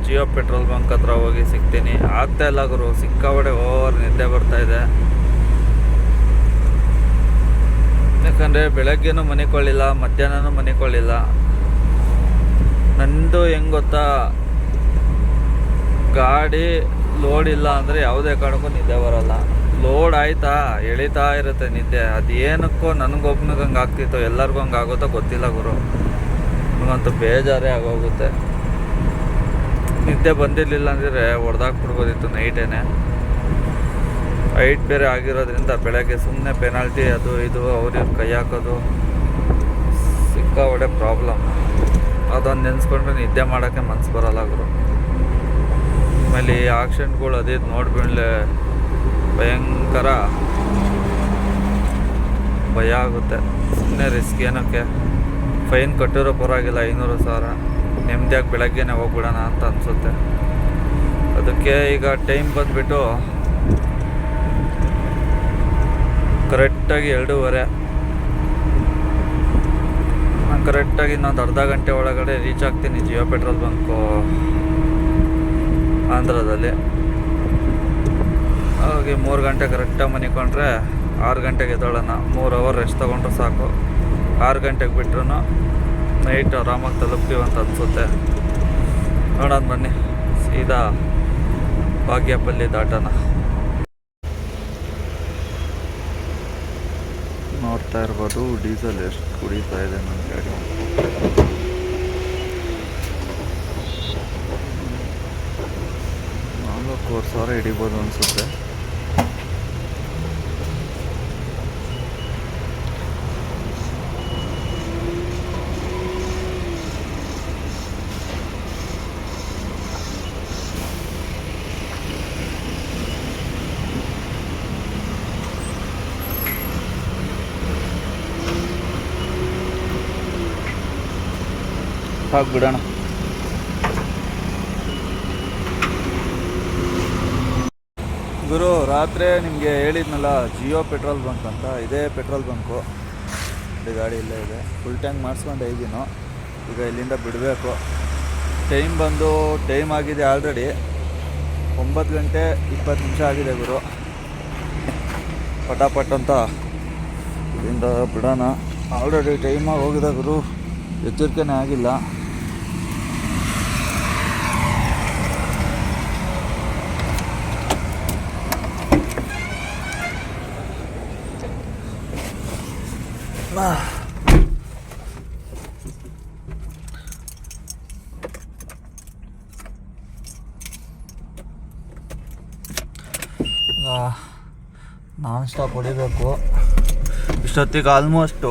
ಜಿಯೋ ಪೆಟ್ರೋಲ್ ಬಂಕ್ ಹತ್ರ ಹೋಗಿ ಸಿಗ್ತೀನಿ. ಆಗ್ತಾ ಇಲ್ಲ ಗುರು, ಸಿಕ್ಕಾಪಟ್ಟೆ ಓವರ್ ನಿದ್ದೆ ಬರ್ತಾಯಿದೆ. ಯಾಕಂದರೆ ಬೆಳಗ್ಗೆನೂ ಮನಿಕೊಳ್ಳಿಲ್ಲ, ಮಧ್ಯಾಹ್ನನೂ ಮನಿಕೊಳ್ಳಿಲ್ಲ. ನಂದು ಹೆಂಗೆ ಗೊತ್ತಾ, ಗಾಡಿ ಲೋಡ್ ಇಲ್ಲ ಅಂದರೆ ಯಾವುದೇ ಕಾರಣಕ್ಕೂ ನಿದ್ದೆ ಬರೋಲ್ಲ. ಲೋಡ್ ಆಯ್ತಾ ಎಳಿತಾ ಇರುತ್ತೆ ನಿದ್ದೆ. ಅದೇನಕ್ಕೋ ನನಗೊಬ್ಬನಿಗೆ ಹಂಗೆ ಆಗ್ತಿತ್ತು, ಎಲ್ಲರಿಗೂ ಹಂಗೆ ಆಗುತ್ತೋ ಗೊತ್ತಿಲ್ಲ ಗುರು. ನನಗಂತೂ ಬೇಜಾರೇ ಆಗೋಗುತ್ತೆ. ನಿದ್ದೆ ಬಂದಿರಲಿಲ್ಲ ಅಂದರೆ ಹೊಡೆದಾಕ್ಬಿಡ್ಬೋದಿತ್ತು ನೈಟೇನೆ. ಹೈಟ್ ಬೇರೆ ಆಗಿರೋದ್ರಿಂದ ಬೆಳಗ್ಗೆ ಸುಮ್ಮನೆ ಪೆನಾಲ್ಟಿ ಅದು ಇದು ಅವ್ರಿವ್ರು ಕೈ ಹಾಕೋದು ಸಿಕ್ಕಾಪಟ್ಟೆ ಪ್ರಾಬ್ಲಮ್. ಅದೊಂದು ನೆನೆಸ್ಕೊಂಡ್ರೆ ನಿದ್ದೆ ಮಾಡೋಕ್ಕೆ ಮನಸ್ಸು ಬರೋಲ್ಲ ಗುರು. ಆಮೇಲೆ ಈ ಆಕ್ಸಿಡೆಂಟ್ಗಳು ಅದಿದ್ದು ನೋಡ್ಬಿಡ್ಲೆ ಭಯಂಕರ ಭಯ ಆಗುತ್ತೆ. ಸುಮ್ಮನೆ ರಿಸ್ಕ್ ಏನಕ್ಕೆ, ಫೈನ್ ಕಟ್ಟಿರೋ ಪರವಾಗಿಲ್ಲ, 500,000 ನೆಮ್ಮದಿಯಾಗಿ ಬೆಳಗ್ಗೆನೇ ಹೋಗ್ಬಿಡೋಣ ಅಂತ ಅನಿಸುತ್ತೆ. ಅದಕ್ಕೆ ಈಗ ಟೈಮ್ ಬಂದುಬಿಟ್ಟು ಕರೆಕ್ಟಾಗಿ 2:30. ನಾನು ಕರೆಕ್ಟಾಗಿ ಇನ್ನೊಂದು ಅರ್ಧ ಗಂಟೆ ಒಳಗಡೆ ರೀಚ್ ಆಗ್ತೀನಿ ಜಿಯೋ ಪೆಟ್ರೋಲ್ ಬಂಕು ಆಂಧ್ರದಲ್ಲಿ. ಹಾಗೆ 3 ಗಂಟೆ ಕರೆಕ್ಟಾಗಿ ಮನಿಕೊಂಡ್ರೆ 6 ಗಂಟೆಗೆ ಎದ್ದೋಳೋಣ. 3 ಅವರ್ ರೆಸ್ಟ್ ತೊಗೊಂಡ್ರೆ ಸಾಕು. 6 ಗಂಟೆಗೆ ಬಿಟ್ರು ನೈಟ್ ಆರಾಮಾಗಿ ತಲುಪ್ತೀವಿ ಅಂತ ಅನಿಸುತ್ತೆ. ನೋಡೋಣ ಬನ್ನಿ, ಸೀದಾ ಬಾಗೇಪಲ್ಲಿ ದಾಟೋಣ. ನೋಡ್ತಾ ಇರ್ಬೋದು ಡೀಸೆಲ್ ಎಷ್ಟು ಕುಡಿತಾ ಇದೆ ನನ್ನ ಗಾಡಿ. 4,000 ಹಿಡಿಬೋದು ಅನಿಸುತ್ತೆ. ಬಿಡೋಣ. ಗುರು, ರಾತ್ರಿ ನಿಮಗೆ ಹೇಳಿದ್ನಲ್ಲ ಜಿಯೋ ಪೆಟ್ರೋಲ್ ಬಂಕ್ ಅಂತ, ಇದೇ ಪೆಟ್ರೋಲ್ ಬಂಕು. ಇಲ್ಲಿ ಗಾಡಿ ಇಲ್ಲೇ ಇದೆ. ಫುಲ್ ಟ್ಯಾಂಕ್ ಮಾಡಿಸ್ಕೊಂಡು ಇದ್ದೀನೋ. ಈಗ ಇಲ್ಲಿಂದ ಬಿಡಬೇಕು. ಟೈಮ್ ಆಗಿದೆ ಆಲ್ರೆಡಿ 9 ಗಂಟೆ 20 ನಿಮಿಷ ಆಗಿದೆ ಗುರು. ಪಟಾಪಟ್ ಅಂತ ಇಲ್ಲಿಂದ ಬಿಡೋಣ. ಆಲ್ರೆಡಿ ಟೈಮಾಗಿ ಹೋಗಿದೆ ಗುರು, ಎಚ್ಚರಿಕೆನೇ ಆಗಿಲ್ಲ. ನಾನ್ ಸ್ಟಾಪ್ ಹೊಡಿಬೇಕು. ಇಷ್ಟೊತ್ತಿಗೆ ಆಲ್ಮೋಸ್ಟು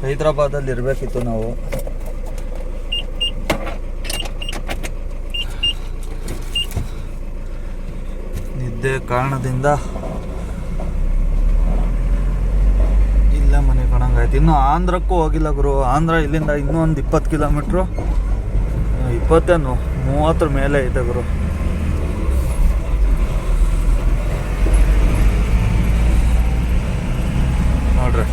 ಹೈದ್ರಾಬಾದಲ್ಲಿ ಇರಬೇಕಿತ್ತು ನಾವು. ನಿದ್ದೆ ಕಾರಣದಿಂದ ಇಲ್ಲೇ ಮನೆ ಕಾಣಂಗಾಯ್ತು. ಇನ್ನೂ ಆಂಧ್ರಕ್ಕೂ ಹೋಗಿಲ್ಲ ಗುರು. ಆಂಧ್ರ ಇಲ್ಲಿಂದ ಇನ್ನೂ ಒಂದು 20 ಕಿಲೋಮೀಟ್ರು, 30 ಮೇಲೆ ಐತೆ ಗುರು. ನೋಡ್ರಿ,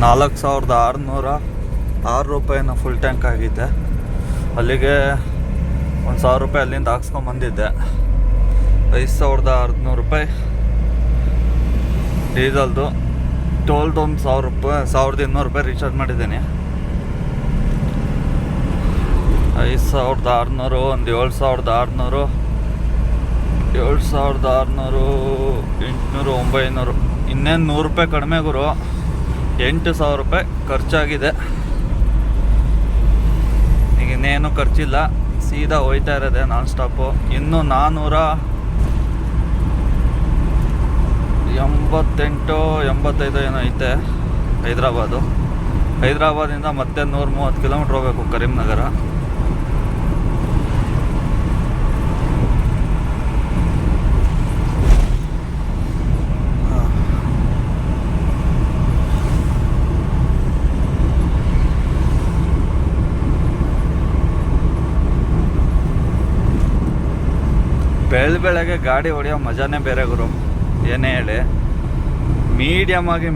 4,606 ರೂಪಾಯಿನ ಫುಲ್ ಟ್ಯಾಂಕ್ ಆಗಿದ್ದೆ. ಅಲ್ಲಿಗೆ 1,000 ರೂಪಾಯಿ ಅಲ್ಲಿಂದ ಹಾಕ್ಸ್ಕೊಂಬಂದಿದ್ದೆ. 5,600 ರೂಪಾಯಿ ಡೀಸಲ್ದು. ಟೋಲ್ದು ಒಂದು 1,000 ರೂಪಾಯಿ, 1,200 ರೂಪಾಯಿ ರೀಚಾರ್ಜ್ ಮಾಡಿದ್ದೀನಿ. 5,600, ಒಂದು 7,600, 7,600, 800, 900, ಇನ್ನೇನು 100 ರೂಪಾಯಿ ಕಡಿಮೆ ಗುರು. 8,000 ರೂಪಾಯಿ ಖರ್ಚಾಗಿದೆ. ಈಗ ಇನ್ನೇನು ಖರ್ಚಿಲ್ಲ, ಸೀದಾ ಹೋಯ್ತಾ ಇರೋದೆ ನಾನ್ ಸ್ಟಾಪು. ಇನ್ನೂ 488-85 ಏನೋ ಐತೆ ಹೈದ್ರಾಬಾದಿಂದ ಮತ್ತೆ 130 ಕಿಲೋಮೀಟ್ರ್ ಹೋಗ್ಬೇಕು ಕರೀಂನಗರ. ಬೆಳಗ್ಗೆ ಗಾಡಿ ಹೊಡೆಯೋ ಮಜಾನೇ ಬೇರೆ ಗುರು. ಏನೇ ಹೇಳಿ, ಮೀಡಿಯಮಾಗಿ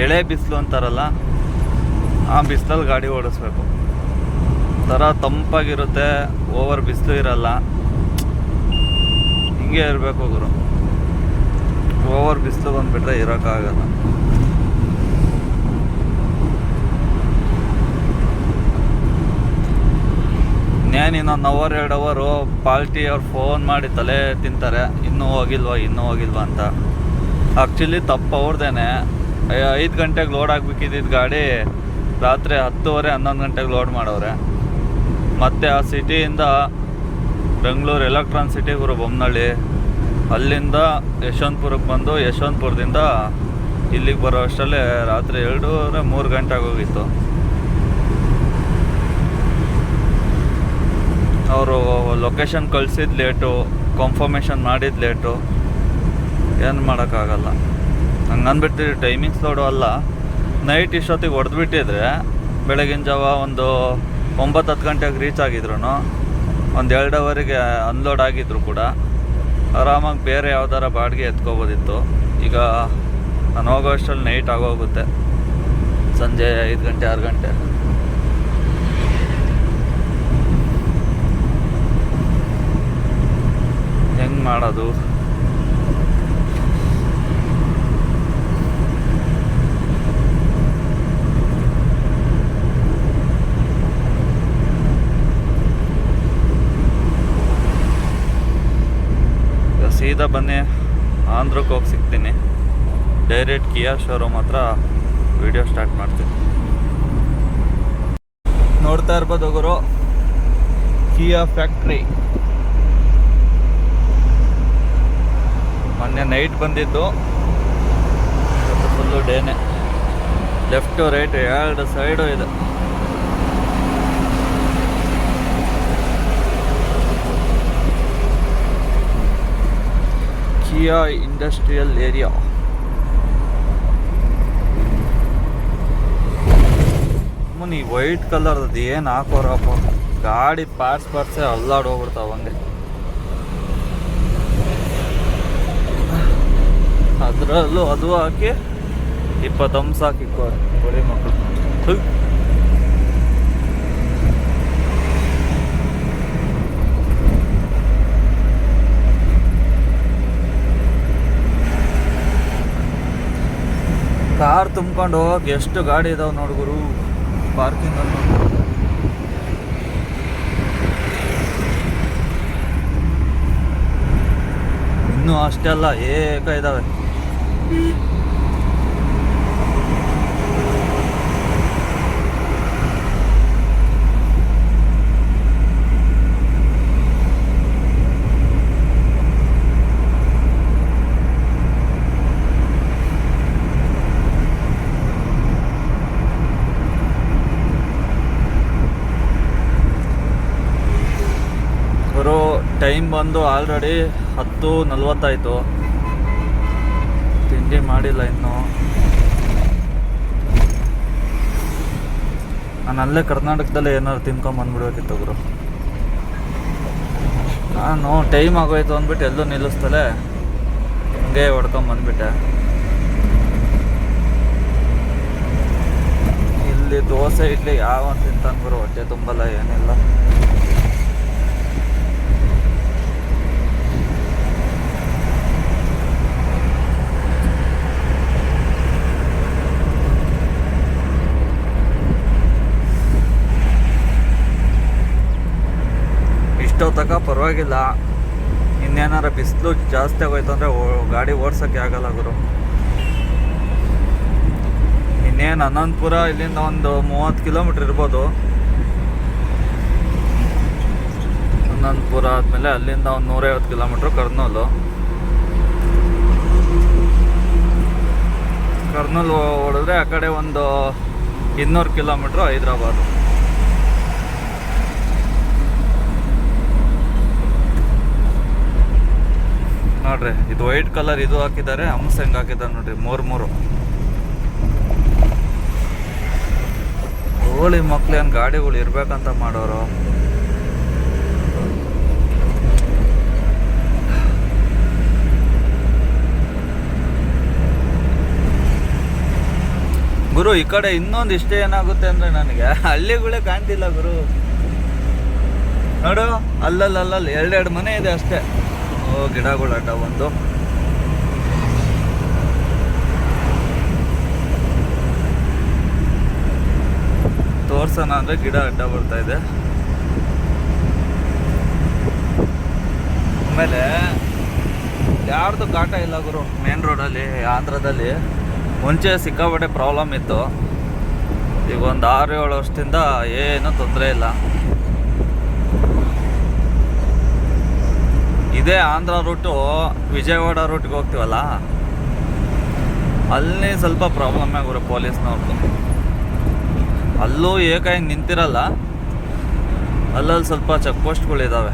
ಎಳೆ ಬಿಸಿಲು ಅಂತಾರಲ್ಲ, ಆ ಬಿಸಿಲಲ್ಲಿ ಗಾಡಿ ಓಡಿಸ್ಬೇಕು. ಥರ ತಂಪಾಗಿರುತ್ತೆ, ಓವರ್ ಬಿಸಿಲು ಇರಲ್ಲ, ಹಿಂಗೆ ಇರಬೇಕು ಗುರು. ಓವರ್ ಬಿಸಿಲು ಬಂದುಬಿಟ್ರೆ ಇರೋಕ್ಕಾಗಲ್ಲ. ಇನ್ನೇನು ಇನ್ನೊಂದು 1-2 ಅವರು ಪಾಲ್ಟಿ ಅವ್ರು ಫೋನ್ ಮಾಡಿ ತಲೆ ತಿಂತಾರೆ, ಇನ್ನೂ ಹೋಗಿಲ್ವಾ ಅಂತ. ಆ್ಯಕ್ಚುಲಿ ತಪ್ಪು ಅವ್ರದ್ದೇನೆ. 5 ಗಂಟೆಗೆ ಲೋಡ್ ಆಗಬೇಕಿದ್ದಿದ್ದು ಗಾಡಿ ರಾತ್ರಿ 10:30-11 ಗಂಟೆಗೆ ಲೋಡ್ ಮಾಡವ್ರೆ. ಮತ್ತು ಆ ಸಿಟಿಯಿಂದ ಬೆಂಗಳೂರು ಎಲೆಕ್ಟ್ರಾನ್ ಸಿಟಿ ಗುರು ಬೊಮ್ಮನಹಳ್ಳಿ, ಅಲ್ಲಿಂದ ಯಶವಂತಪುರಕ್ಕೆ ಬಂದು ಯಶವಂತಪುರದಿಂದ ಇಲ್ಲಿಗೆ ಬರೋ ಅಷ್ಟರಲ್ಲೇ ರಾತ್ರಿ 2-3 ಗಂಟೆ ಆಗೋಗಿತ್ತು. ಅವರು ಲೊಕೇಶನ್ ಕಳಿಸಿದ್ದು ಲೇಟು, ಕನ್ಫರ್ಮೇಷನ್ ಮಾಡಿದ್ದು ಲೇಟು, ಏನು ಮಾಡೋಕ್ಕಾಗಲ್ಲ. ಹಂಗೆ ಅಂದ್ಬಿಟ್ಟು ಟೈಮಿಂಗ್ಸ್ ಲೋಡು ಅಲ್ಲ, ನೈಟ್ ಇಷ್ಟೊತ್ತಿಗೆ ಹೊಡೆದ್ಬಿಟ್ಟಿದ್ರೆ ಬೆಳಗಿನ ಜಾವ ಒಂದು 9-10 ಗಂಟೆಗೆ ರೀಚ್ ಆಗಿದ್ರು, ಒಂದು 2 ಅವರಿಗೆ ಅನ್ಲೋಡ್ ಆಗಿದ್ರು ಕೂಡ ಆರಾಮಾಗಿ ಬೇರೆ ಯಾವ್ದಾರ ಬಾಡಿಗೆ ಎತ್ಕೋಬೋದಿತ್ತು. ಈಗ ನಾನು ಹೋಗೋ ಅಷ್ಟರಲ್ಲಿ ನೈಟ್ ಆಗೋಗುತ್ತೆ, ಸಂಜೆ 5 ಗಂಟೆ 6 ಗಂಟೆ. ಹೆಂಗೆ ಮಾಡೋದು? ಸೀದಾ ಬನ್ನಿ ಆಂಧ್ರಕ್ಕೆ ಹೋಗಿ ಸಿಗ್ತೀನಿ. ಡೈರೆಕ್ಟ್ ಕಿಯಾ ಶೋರೂಮ್ ಹತ್ರ ವಿಡಿಯೋ ಸ್ಟಾರ್ಟ್ ಮಾಡ್ತೀನಿ. ನೋಡ್ತಾ ಇರ್ಬೋದು ಗುರು, ಕಿಯಾ ಫ್ಯಾಕ್ಟ್ರಿ. ಮೊನ್ನೆ ನೈಟ್ ಬಂದಿದ್ದು, ಫುಲ್ಲು ಡೇನೆ. ಲೆಫ್ಟು ರೈಟ್ 2 ಸೈಡು ಇದೆ. ಕಿಯಾ ಇಂಡಸ್ಟ್ರಿಯಲ್ ಏರಿಯಾ. ಈ ವೈಟ್ ಕಲರ್ದು ಏನು ಹಾಕೋರಪ್ಪ, ಗಾಡಿ ಪಾರ್ಟ್ಸೇ ಅಲ್ಲಾಡೋಗ್ಬಿಡ್ತಾವ ಹಂಗೆ. ಅದರಲ್ಲೂ ಅದು ಹಾಕಿ 20 ಅಂಶ ಹಾಕಿಕ್ಕೋರೆ ಬಡಿ ಮಕ್ಕಳು. ಕಾರ್ ತುಂಬ್ಕೊಂಡು ಹೋಗಕ್ಕೆ ಎಷ್ಟು ಗಾಡಿ ಇದಾವೆ ನೋಡ್ಗುರು ಪಾರ್ಕಿಂಗ್ ಅಲ್ಲಿ. ಇನ್ನೂ ಅಷ್ಟೆಲ್ಲ ಏಕ ಇದಾವೆ. ಟೈಮ್ ಬಂದು ಆಲ್ರೆಡಿ 10:40 ಆಯಿತು. ತಿಂಡಿ ಮಾಡಿಲ್ಲ ಇನ್ನು. ನಾನು ಅಲ್ಲೇ ಕರ್ನಾಟಕದಲ್ಲೇ ಏನಾದ್ರು ತಿನ್ಕೊಂಬಂದ್ಬಿಡ್ಬೇಕಿತ್ತು ಗುರು. ನಾನು ಟೈಮ್ ಆಗೋಯ್ತು ಅಂದ್ಬಿಟ್ಟು ಎಲ್ಲೂ ನಿಲ್ಲಿಸ್ತಲೇ ಹಂಗೆ ಹೊಡ್ಕೊಂಬಂದ್ಬಿಟ್ಟೆ. ಇಲ್ಲಿ ದೋಸೆ ಇಡ್ಲಿ ಯಾವ ತಿಂತಾನೆ ಗುರು, ಹೊಟ್ಟೆ ತುಂಬಲ್ಲ ಏನಿಲ್ಲ. ತನಕ ಪರವಾಗಿಲ್ಲ. ಇನ್ನೇನಾರ ಬಿಸಿಲು ಜಾಸ್ತಿ ಆಗೋಯ್ತು ಅಂದರೆ ಗಾಡಿ ಓಡ್ಸೋಕ್ಕೆ ಆಗಲ್ಲ ಗುರು. ಇನ್ನೇನು ಅನಂತಪುರ ಇಲ್ಲಿಂದ ಒಂದು 30 ಕಿಲೋಮೀಟ್ರ್ ಇರ್ಬೋದು. ಅನಂತಪುರ ಆದಮೇಲೆ ಅಲ್ಲಿಂದ ಒಂದು 150 ಕಿಲೋಮೀಟ್ರು ಕರ್ನೂಲು. ಕರ್ನೂಲು ಹೊಡೆದ್ರೆ ಆ ಕಡೆ ಒಂದು 200 ಕಿಲೋಮೀಟ್ರು ಹೈದ್ರಾಬಾದು. ನೋಡ್ರಿ, ಇದು ವೈಟ್ ಕಲರ್ ಇದು ಹಾಕಿದ್ದಾರೆ, ಹಂಸ ಹೆಂಗೆ ಹಾಕಿದ್ದಾರೆ ನೋಡ್ರಿ, 3 ಹೋಳಿ ಮಕ್ಳು ಏನು ಗಾಡಿಗಳು ಇರ್ಬೇಕಂತ ಮಾಡೋರು. ಗುರು ಈ ಕಡೆ ಇನ್ನೊಂದು ಇಷ್ಟ ಏನಾಗುತ್ತೆ ಅಂದ್ರೆ ನನಗೆ ಹಳ್ಳಿಗಳೇ ಕಾಣ್ತಿಲ್ಲ ಗುರು. ನೋಡು, ಅಲ್ಲಲ್ಲಿ 2 ಮನೆ ಇದೆ ಅಷ್ಟೇ. ಗಿಡಗಳು ಅಡ್ಡ ಒಂದು. ತೋರ್ಸೋಣ ಅಂದ್ರೆ ಗಿಡ ಅಡ್ಡ ಬರ್ತಾ ಇದೆ. ಆಮೇಲೆ ಯಾರ್ದು ಕಾಟ ಇಲ್ಲ ಗುರು ಮೇನ್ ರೋಡಲ್ಲಿ. ಆಂಧ್ರದಲ್ಲಿ ಮುಂಚೆ ಸಿಕ್ಕಾಪಟ್ಟೆ ಪ್ರಾಬ್ಲಮ್ ಇತ್ತು. ಈಗ ಒಂದು 6-7 ವರ್ಷದಿಂದ ಏನೂ ತೊಂದರೆ ಇಲ್ಲ. ಇದೇ ಆಂಧ್ರ ರೂಟು ವಿಜಯವಾಡ ರೂಟ್ಗೆ ಹೋಗ್ತೀವಲ್ಲ, ಅಲ್ಲಿ ಸ್ವಲ್ಪ ಪ್ರಾಬ್ಲಮ್ ಆಗೋರು ಪೊಲೀಸ್ನವ್ರದ್ದು. ಅಲ್ಲೂ ಏಕಾಗಿ ನಿಂತಿರಲ್ಲ, ಅಲ್ಲಲ್ಲಿ ಸ್ವಲ್ಪ ಚೆಕ್ ಪೋಸ್ಟ್ಗಳಿದ್ದಾವೆ.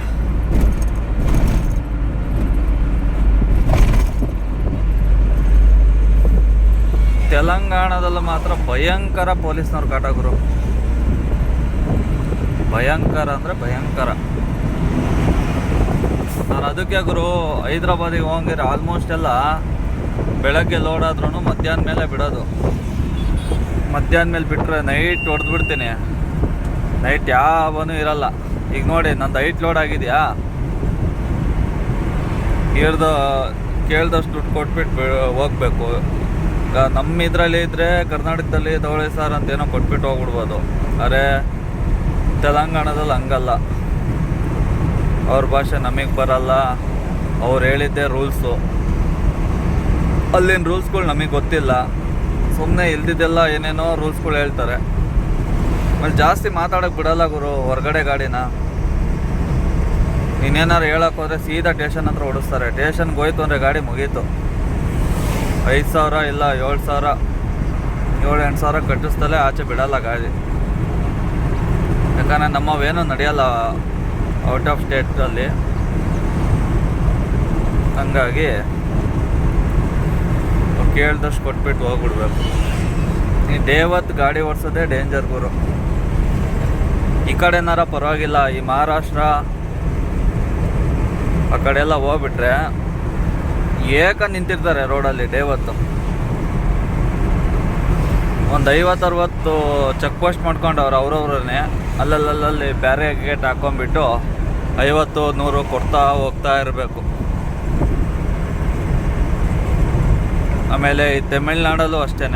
ತೆಲಂಗಾಣದಲ್ಲೂ ಮಾತ್ರ ಭಯಂಕರ ಪೊಲೀಸ್ನವ್ರ ಕಾಟ ಗುರು. ಭಯಂಕರ ಅಂದರೆ ಭಯಂಕರ. ನಾನು ಅದಕ್ಕೆ ಗುರು ಹೈದ್ರಾಬಾದಿಗೆ ಹೋಗಿದ್ರೆ ಆಲ್ಮೋಸ್ಟ್ ಎಲ್ಲ ಬೆಳಗ್ಗೆ ಲೋಡ್ ಆದ್ರೂ ಮಧ್ಯಾಹ್ನ ಮೇಲೆ ಬಿಡೋದು. ಮಧ್ಯಾಹ್ನ ಮೇಲೆ ಬಿಟ್ಟರೆ ನೈಟ್ ಹೊಡೆದು ಬಿಡ್ತೀನಿ. ನೈಟ್ ಯಾವನೂ ಇರಲ್ಲ. ಈಗ ನೋಡಿ ನಂದು 8 ಲೋಡ್ ಆಗಿದೆಯಾ, ಕೇಳ್ದಷ್ಟು ದುಡ್ಡು ಕೊಟ್ಬಿಟ್ಟು ಹೋಗ್ಬೇಕು. ಈಗ ನಮ್ಮ ಇದರಲ್ಲಿ ಇದ್ದರೆ ಕರ್ನಾಟಕದಲ್ಲಿ ತಗೊಳ್ಳಿ ಸರ್ ಅಂತ ಏನೋ ಕೊಟ್ಬಿಟ್ಟು ಹೋಗ್ಬಿಡ್ಬೋದು. ಆದರೆ ತೆಲಂಗಾಣದಲ್ಲಿ ಹಂಗಲ್ಲ. ಅವ್ರ ಭಾಷೆ ನಮಗೆ ಬರಲ್ಲ, ಅವ್ರು ಹೇಳಿದ್ದೇ ರೂಲ್ಸು. ಅಲ್ಲಿನ ರೂಲ್ಸ್ಗಳು ನಮಗೆ ಗೊತ್ತಿಲ್ಲ. ಸುಮ್ಮನೆ ಇಲ್ದಿದ್ದೆಲ್ಲ ಏನೇನೋ ರೂಲ್ಸ್ಗಳು ಹೇಳ್ತಾರೆ. ಆಮೇಲೆ ಜಾಸ್ತಿ ಮಾತಾಡೋಕ್ಕೆ ಬಿಡಲ್ಲ ಗುರು ಹೊರಗಡೆ ಗಾಡಿನ. ಇನ್ನೇನಾರು ಹೇಳೋಕೆ ಹೋದರೆ ಸೀದಾ ಟೇಷನ್ ಹತ್ರ ಓಡಿಸ್ತಾರೆ. ಟೇಷನ್ಗೆ ಹೋಯ್ತು ಅಂದರೆ ಗಾಡಿ ಮುಗೀತು. 5,000 ಇಲ್ಲ 7,000 7-8 ಸಾವಿರ ಕಟ್ಟಿಸ್ದಲೇ ಆಚೆ ಬಿಡಲ್ಲ ಗಾಡಿ. ಯಾಕಂದರೆ ನಮ್ಮವೇನೂ ನಡೆಯಲ್ಲ ಔಟ್ ಆಫ್ ಸ್ಟೇಟಲ್ಲಿ. ಹಂಗಾಗಿ ಕೇಳ್ದಷ್ಟು ಕೊಟ್ಬಿಟ್ಟು ಹೋಗ್ಬಿಡ್ಬೇಕು. ಈ ಡೇವತ್ತು ಗಾಡಿ ಓಡಿಸೋದೇ ಡೇಂಜರ್ ಗುರು. ಈ ಕಡೆನಾರ ಪರವಾಗಿಲ್ಲ, ಈ ಮಹಾರಾಷ್ಟ್ರ ಆ ಕಡೆ ಎಲ್ಲ ಹೋಗ್ಬಿಟ್ರೆ ನಿಂತಿರ್ತಾರೆ ರೋಡಲ್ಲಿ ಡೇವತ್ತು. ಒಂದು 50-60 ಚೆಕ್ ಪೋಸ್ಟ್ ಮಾಡ್ಕೊಂಡವ್ರು ಅವ್ರವ್ರನ್ನೇ. ಅಲ್ಲಲ್ಲಿ ಬೇರೆ ಗೇಟ್ ಹಾಕೊಂಡ್ಬಿಟ್ಟು 50-100 ಕೊಡ್ತಾ ಹೋಗ್ತಾ ಇರಬೇಕು. ಆಮೇಲೆ ಈ ತಮಿಳ್ನಾಡಲ್ಲೂ ಅಷ್ಟೇ.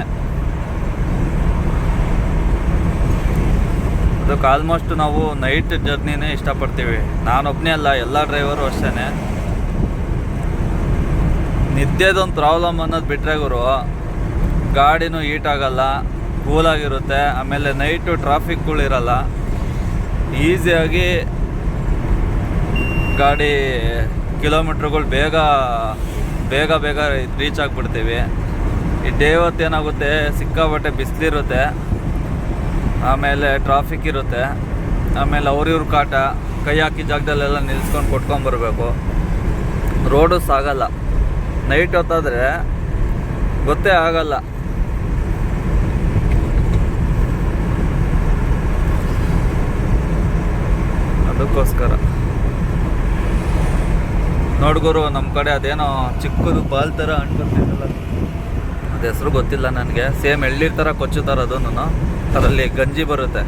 ಅದಕ್ಕೆ ಆಲ್ಮೋಸ್ಟ್ ನಾವು ನೈಟ್ ಜರ್ನಿನೇ ಇಷ್ಟಪಡ್ತೀವಿ. ನಾನೊಬ್ಬನೇ ಅಲ್ಲ, ಎಲ್ಲ ಡ್ರೈವರು ಅಷ್ಟೇ. ನಿದ್ದೆದೊಂದು ಪ್ರಾಬ್ಲಮ್ ಅನ್ನೋದು ಬಿಟ್ಟರೆ ಗುರು, ಗಾಡಿನೂ ಹೀಟ್ ಆಗಲ್ಲ, ಕೂಲಾಗಿರುತ್ತೆ. ಆಮೇಲೆ ನೈಟು ಟ್ರಾಫಿಕ್ಗಳಿರಲ್ಲ. ಈಸಿಯಾಗಿ ಗಾಡಿ ಕಿಲೋಮೀಟ್ರ್ಗಳು ಬೇಗ ರೀಚ್ ಆಗಿಬಿಡ್ತೀವಿ. ಈ ಡೇ ಹೊತ್ತು ಏನಾಗುತ್ತೆ, ಸಿಕ್ಕಾಬಟ್ಟೆ ಬಿಸಿಲಿರುತ್ತೆ, ಆಮೇಲೆ ಟ್ರಾಫಿಕ್ ಇರುತ್ತೆ, ಆಮೇಲೆ ಅವ್ರಿವ್ರ ಕಾಟ, ಕೈ ಹಾಕಿ ಜಾಗದಲ್ಲೆಲ್ಲ ನಿಲ್ಸ್ಕೊಂಡು ಕೊಟ್ಕೊಂಬರ್ಬೇಕು. ರೋಡು ಸಾಗಲ್ಲ. ನೈಟ್ ಹೊತ್ತಾದರೆ ಗೊತ್ತೇ ಆಗಲ್ಲ. ಅದಕ್ಕೋಸ್ಕರ ನೋಡ್ಗುರು, ನಮ್ಮ ಕಡೆ ಅದೇನೋ ಚಿಕ್ಕದು ಬಾಲ್ ಥರ ಅಂಟ್ಕೊತಿದ್ದಲ್ಲ, ಅದು ಹೆಸರು ಗೊತ್ತಿಲ್ಲ ನನಗೆ. ಸೇಮ್ ಎಳ್ನೀರು ಥರ ಕೊಚ್ಚುತ್ತಾರೆ ಅದನ್ನು. ಅದರಲ್ಲಿ ಗಂಜಿ ಬರುತ್ತೆ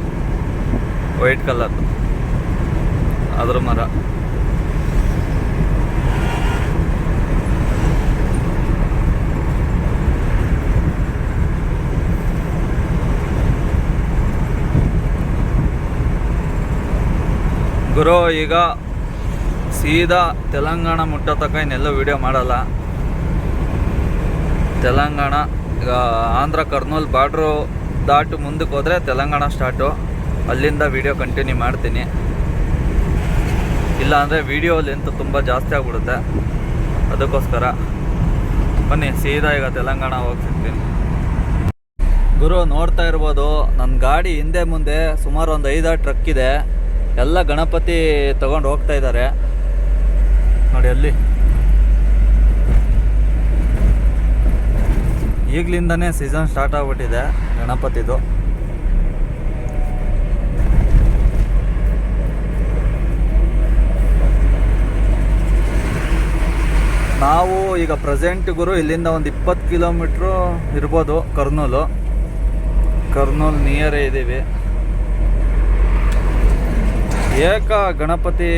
ವೈಟ್ ಕಲರ್ದು, ಅದ್ರ ಮರ. ಗುರು ಈಗ ಸೀದಾ ತೆಲಂಗಾಣ ಮುಟ್ಟೋ ತನಕ ಇನ್ನೆಲ್ಲೂ ವೀಡಿಯೋ ಮಾಡಲ್ಲ. ತೆಲಂಗಾಣ ಈಗ ಆಂಧ್ರ ಕರ್ನೂಲ್ ಬಾರ್ಡ್ರು ದಾಟು ಮುಂದಕ್ಕೆ ಹೋದರೆ ತೆಲಂಗಾಣ ಸ್ಟಾರ್ಟು. ಅಲ್ಲಿಂದ ವೀಡಿಯೋ ಕಂಟಿನ್ಯೂ ಮಾಡ್ತೀನಿ. ಇಲ್ಲ ಅಂದರೆ ವೀಡಿಯೋ ಲೆಂತ್ ತುಂಬ ಜಾಸ್ತಿ ಆಗಿಬಿಡುತ್ತೆ. ಅದಕ್ಕೋಸ್ಕರ ಬನ್ನಿ ಸೀದಾ ಈಗ ತೆಲಂಗಾಣ ಹೋಗಿ ಸಿಗ್ತೀನಿ. ಗುರು ನೋಡ್ತಾ ಇರ್ಬೋದು, ನನ್ನ ಗಾಡಿ ಹಿಂದೆ ಮುಂದೆ ಸುಮಾರು ಒಂದು 5-6 ಟ್ರಕ್ ಇದೆ. ಎಲ್ಲ ಗಣಪತಿ ತಗೊಂಡು ಹೋಗ್ತಾ ಇದ್ದಾರೆ ನೋಡಿ. ಅಲ್ಲಿ ಈಗಲಿಂದನೇ ಸೀಸನ್ ಸ್ಟಾರ್ಟ್ ಆಗಿಬಿಟ್ಟಿದೆ ಗಣಪತಿದು. ನಾವು ಈಗ ಪ್ರೆಸೆಂಟ್ ಗುರು ಇಲ್ಲಿಂದ ಒಂದು 20 ಕಿಲೋಮೀಟ್ರು ಇರ್ಬೋದು ಕರ್ನೂಲ್ ನಿಯರೇ ಇದ್ದೀವಿ. ಏಕ ಗಣಪತಿ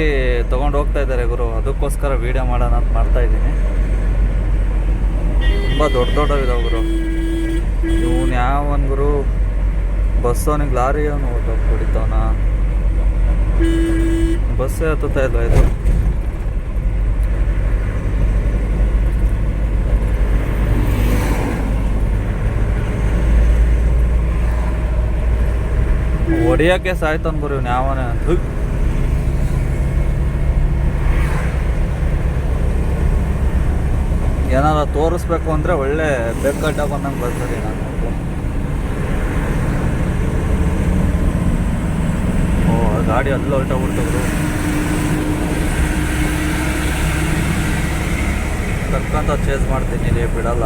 ತೊಗೊಂಡು ಹೋಗ್ತಾ ಇದ್ದಾರೆ ಗುರು. ಅದಕ್ಕೋಸ್ಕರ ವೀಡಿಯೋ ಮಾಡೋಣ ಅಂತ ಮಾಡ್ತಾಯಿದ್ದೀನಿ. ತುಂಬ ದೊಡ್ಡವಿದಾವೆ ಗುರು. ಇವನು ಯಾವನ್ ಗುರು, ಬಸ್ಸವನಿಗೆ ಲಾರಿ ಅವನು ಓದೋಗಿ ಹೊಡಿತವನ. ಬಸ್ಸೇ ಹತ್ತುತ್ತಾ ಇಲ್ವ ಇದು? ಹೊಡಿಯೋಕ್ಕೆ ಸಾಯ್ತಾನ ಗುರು ಇವನು ಯಾವನ. ಏನಾರ ತೋರಿಸ್ಬೇಕು ಅಂದರೆ ಒಳ್ಳೆ ಬೆಕ್ಕಡ್ಡ ಬಂದಂಗೆ ಬರ್ತಾರೆ. ನಾನು ಗಾಡಿ ಅಲ್ಲಿ ಹೊರಟೋಗ್ಬಿಡ್ತವ್ರು. ಕರ್ಕೊಂತ ಚೇಸ್ ಮಾಡ್ತೀನಿ, ಇಲ್ಲಿ ಬಿಡಲ್ಲ.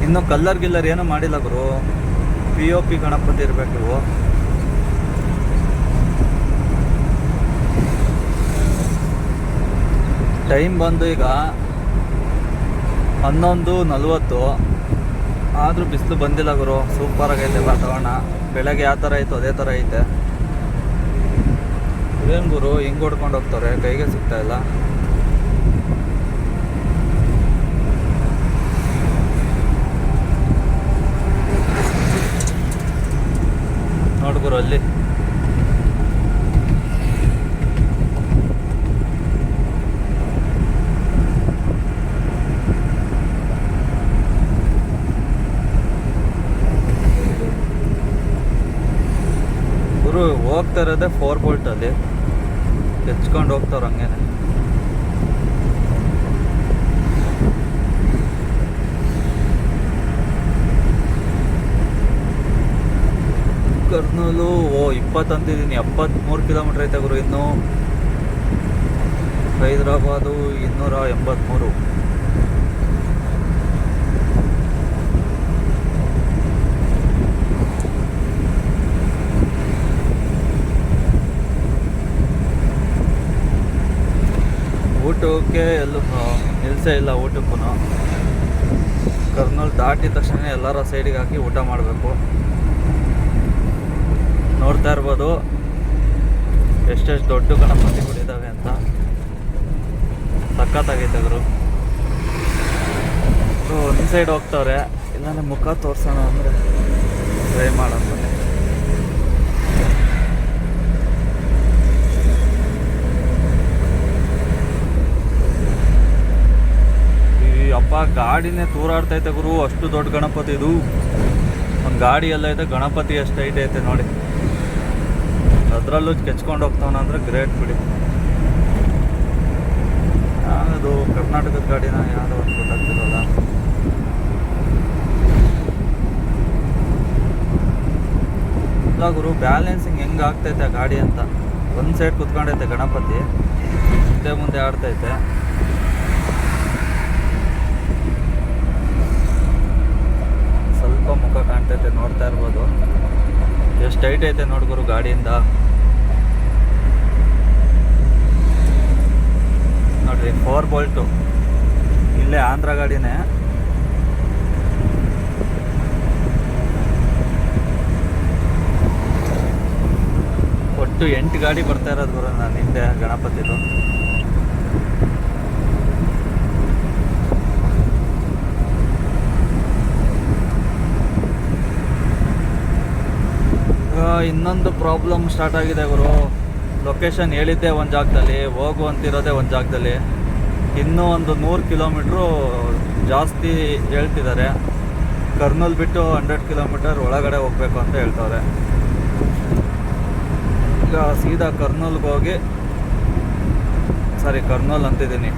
ಇನ್ನು ಕಲ್ಲರ್ ಗಿಲ್ಲರ್ ಏನೂ ಮಾಡಿಲ್ಲ ಗುರು. POP ಗಣಪತಿ ಇರಬೇಕು ಇವು. ಟೈಮ್ ಬಂದು ಈಗ 11:40. ಆದರೂ ಬಿಸಿಲು ಬಂದಿಲ್ಲ ಗುರು. ಸೂಪರಾಗೈತೆ ವಾತಾವರಣ. ಬೆಳಗ್ಗೆ ಯಾವ ಥರ ಇತ್ತು ಅದೇ ಥರ ಐತೆ. ಏನು ಗುರು ಹಿಂಗೆ ಹೊಡ್ಕೊಂಡು ಹೋಗ್ತಾರೆ, ಕೈಗೆ ಸಿಗ್ತಾ ಇಲ್ಲ. ನೋಡು ಗುರು ಅಲ್ಲಿ ಗುರು ಹೋಗ್ತಾ ಇರೋದೇ 4 ಬೋಲ್ಟಲ್ಲಿ ಹೆಚ್ಕೊಂಡು ಹೋಗ್ತಾವ್ರು ಹಂಗೇನೆ. ಕರ್ನೂಲು 20 ಅಂತಿದ್ದೀನಿ. 73 ಕಿಲೋಮೀಟ್ರ್ ಐತೆ ಗುರು ಇನ್ನು. ಹೈದ್ರಾಬಾದು 283. ಊಟಕ್ಕೆ ಎಲ್ಲೂ ನಿಲ್ಸೇ ಇಲ್ಲ. ಊಟಕ್ಕೂ ಕರ್ನೂಲ್ ದಾಟಿದ ತಕ್ಷಣ ಎಲ್ಲರ ಸೈಡಿಗೆ ಹಾಕಿ ಊಟ ಮಾಡಬೇಕು. ನೋಡ್ತಾ ಇರ್ಬೋದು ಎಷ್ಟೆಷ್ಟು ದೊಡ್ಡ ಗಣಪತಿಗಳಿದ್ದಾವೆ ಅಂತ. ಸಖತ್ತಾಗೈತೆ ಗುರು. ಒಂದು ಸೈಡ್ ಹೋಗ್ತವ್ರೆ, ಇಲ್ಲಾಂದ್ರೆ ಮುಖ ತೋರ್ಸೋಣ ಅಂದರೆ ಟ್ರೈ ಮಾಡೋಣ. ಈ ಅಪ್ಪ ಗಾಡಿನೇ ತೂರಾಡ್ತೈತೆ ಗುರು. ಅಷ್ಟು ದೊಡ್ಡ ಗಣಪತಿ ಇದು. ಒಂದು ಗಾಡಿ ಎಲ್ಲ ಐತೆ, ಗಣಪತಿ ಎಷ್ಟು ಹೈಟ್ ಐತೆ ನೋಡಿ. ಅದರಲ್ಲೂ ಕೆಚ್ಕೊಂಡು ಹೋಗ್ತಾವನ ಅಂದರೆ ಗ್ರೇಟ್ ಬಿಡಿ. ಅದು ಕರ್ನಾಟಕದ ಗಾಡಿನ ಯಾವುದೋ ಒಂದು ಗೊತ್ತಾಗ್ತಿರಲ್ಲ. ಇಲ್ಲ ಗುರು, ಬ್ಯಾಲೆನ್ಸಿಂಗ್ ಹೆಂಗೆ ಆಗ್ತೈತೆ ಆ ಗಾಡಿ ಅಂತ. ಒಂದು ಸೈಡ್ ಕುತ್ಕೊಂಡೈತೆ ಗಣಪತಿ, ಮುಂದೆ ಮುಂದೆ ಆಡ್ತೈತೆ. ಸ್ವಲ್ಪ ಮುಖ ಕಾಣ್ತೈತೆ, ನೋಡ್ತಾ ಇರ್ಬೋದು. ಎಷ್ಟು ಹೈಟ್ ಐತೆ ನೋಡ್ಗುರು ಗಾಡಿಯಿಂದ. ನೋಡ್ರಿ 4 ಬೋಲ್ಟು. ಇಲ್ಲೇ ಆಂಧ್ರ ಗಾಡಿನೇ. ಒಟ್ಟು 8 ಗಾಡಿ ಬರ್ತಾ ಇರೋದು ಗುರು ನಾನು ಹಿಂದೆ ಗಣಪತಿದು. ಇನ್ನೊಂದು ಪ್ರಾಬ್ಲಮ್ ಸ್ಟಾರ್ಟ್ ಆಗಿದೆ ಗುರು. ಲೊಕೇಶನ್ ಹೇಳಿದ್ದೆ ಒಂದು ಜಾಗದಲ್ಲಿ, ಹೋಗು ಅಂತಿರೋದೇ ಒಂದು ಜಾಗದಲ್ಲಿ. ಇನ್ನೂ ಒಂದು 100 ಕಿಲೋಮೀಟ್ರು ಜಾಸ್ತಿ ಹೇಳ್ತಿದ್ದಾರೆ. ಕರ್ನೂಲ್ ಬಿಟ್ಟು 100 ಕಿಲೋಮೀಟರ್ ಒಳಗಡೆ ಹೋಗಬೇಕು ಅಂತ ಹೇಳ್ತವ್ರೆ. ಈಗ ಸೀದಾ ಕರ್ನೂಲ್ಗೆ ಹೋಗಿ, ಸಾರಿ ಕರ್ನೂಲ್ ಅಂತಿದ್ದೀನಿ,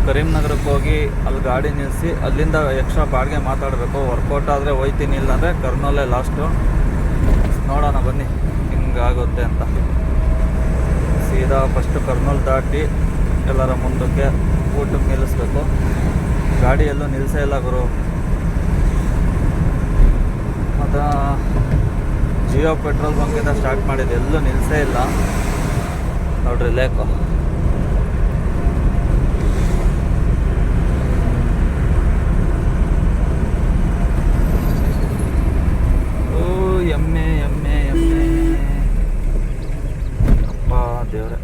ಕರೀಂನಗರಕ್ಕೆ ಹೋಗಿ ಅಲ್ಲಿ ಗಾಡಿ ನಿಲ್ಲಿಸಿ ಅಲ್ಲಿಂದ ಎಕ್ಸ್ಟ್ರಾ ಬಾಡಿಗೆ ಮಾತಾಡಬೇಕು. ವರ್ಕೌಟ್ ಆದರೆ ಹೋಯ್ತೀನಿ, ಇಲ್ಲಾಂದರೆ ಕರ್ನೂಲೇ ಲಾಸ್ಟು. ನೋಡೋಣ ಬನ್ನಿ ಹಿಂಗಾಗುತ್ತೆ ಅಂತ. ಸೀದಾ ಫಸ್ಟು ಕರ್ನೂಲ್ ದಾಟಿ ಎಲ್ಲರ ಮುಂದಕ್ಕೆ ಊಟಕ್ಕೆ ನಿಲ್ಲಿಸ್ಬೇಕು. ಗಾಡಿ ಎಲ್ಲೂ ನಿಲ್ಲಿಸೇ ಇಲ್ಲ ಗುರು. ಮತ್ತು ಜಿಯೋ ಪೆಟ್ರೋಲ್ ಬಂಕಿಂದ ಸ್ಟಾರ್ಟ್ ಮಾಡಿದ್ದು, ಎಲ್ಲೂ ನಿಲ್ಲಿಸೇ ಇಲ್ಲ. ನೋಡ್ರಿ ಲೇಕು. ಎಮ್ಮೆ ಎಮ್ಮೆ ಎಮ್ಮೆ ಅಪ್ಪ ದೇವ್ರೆ.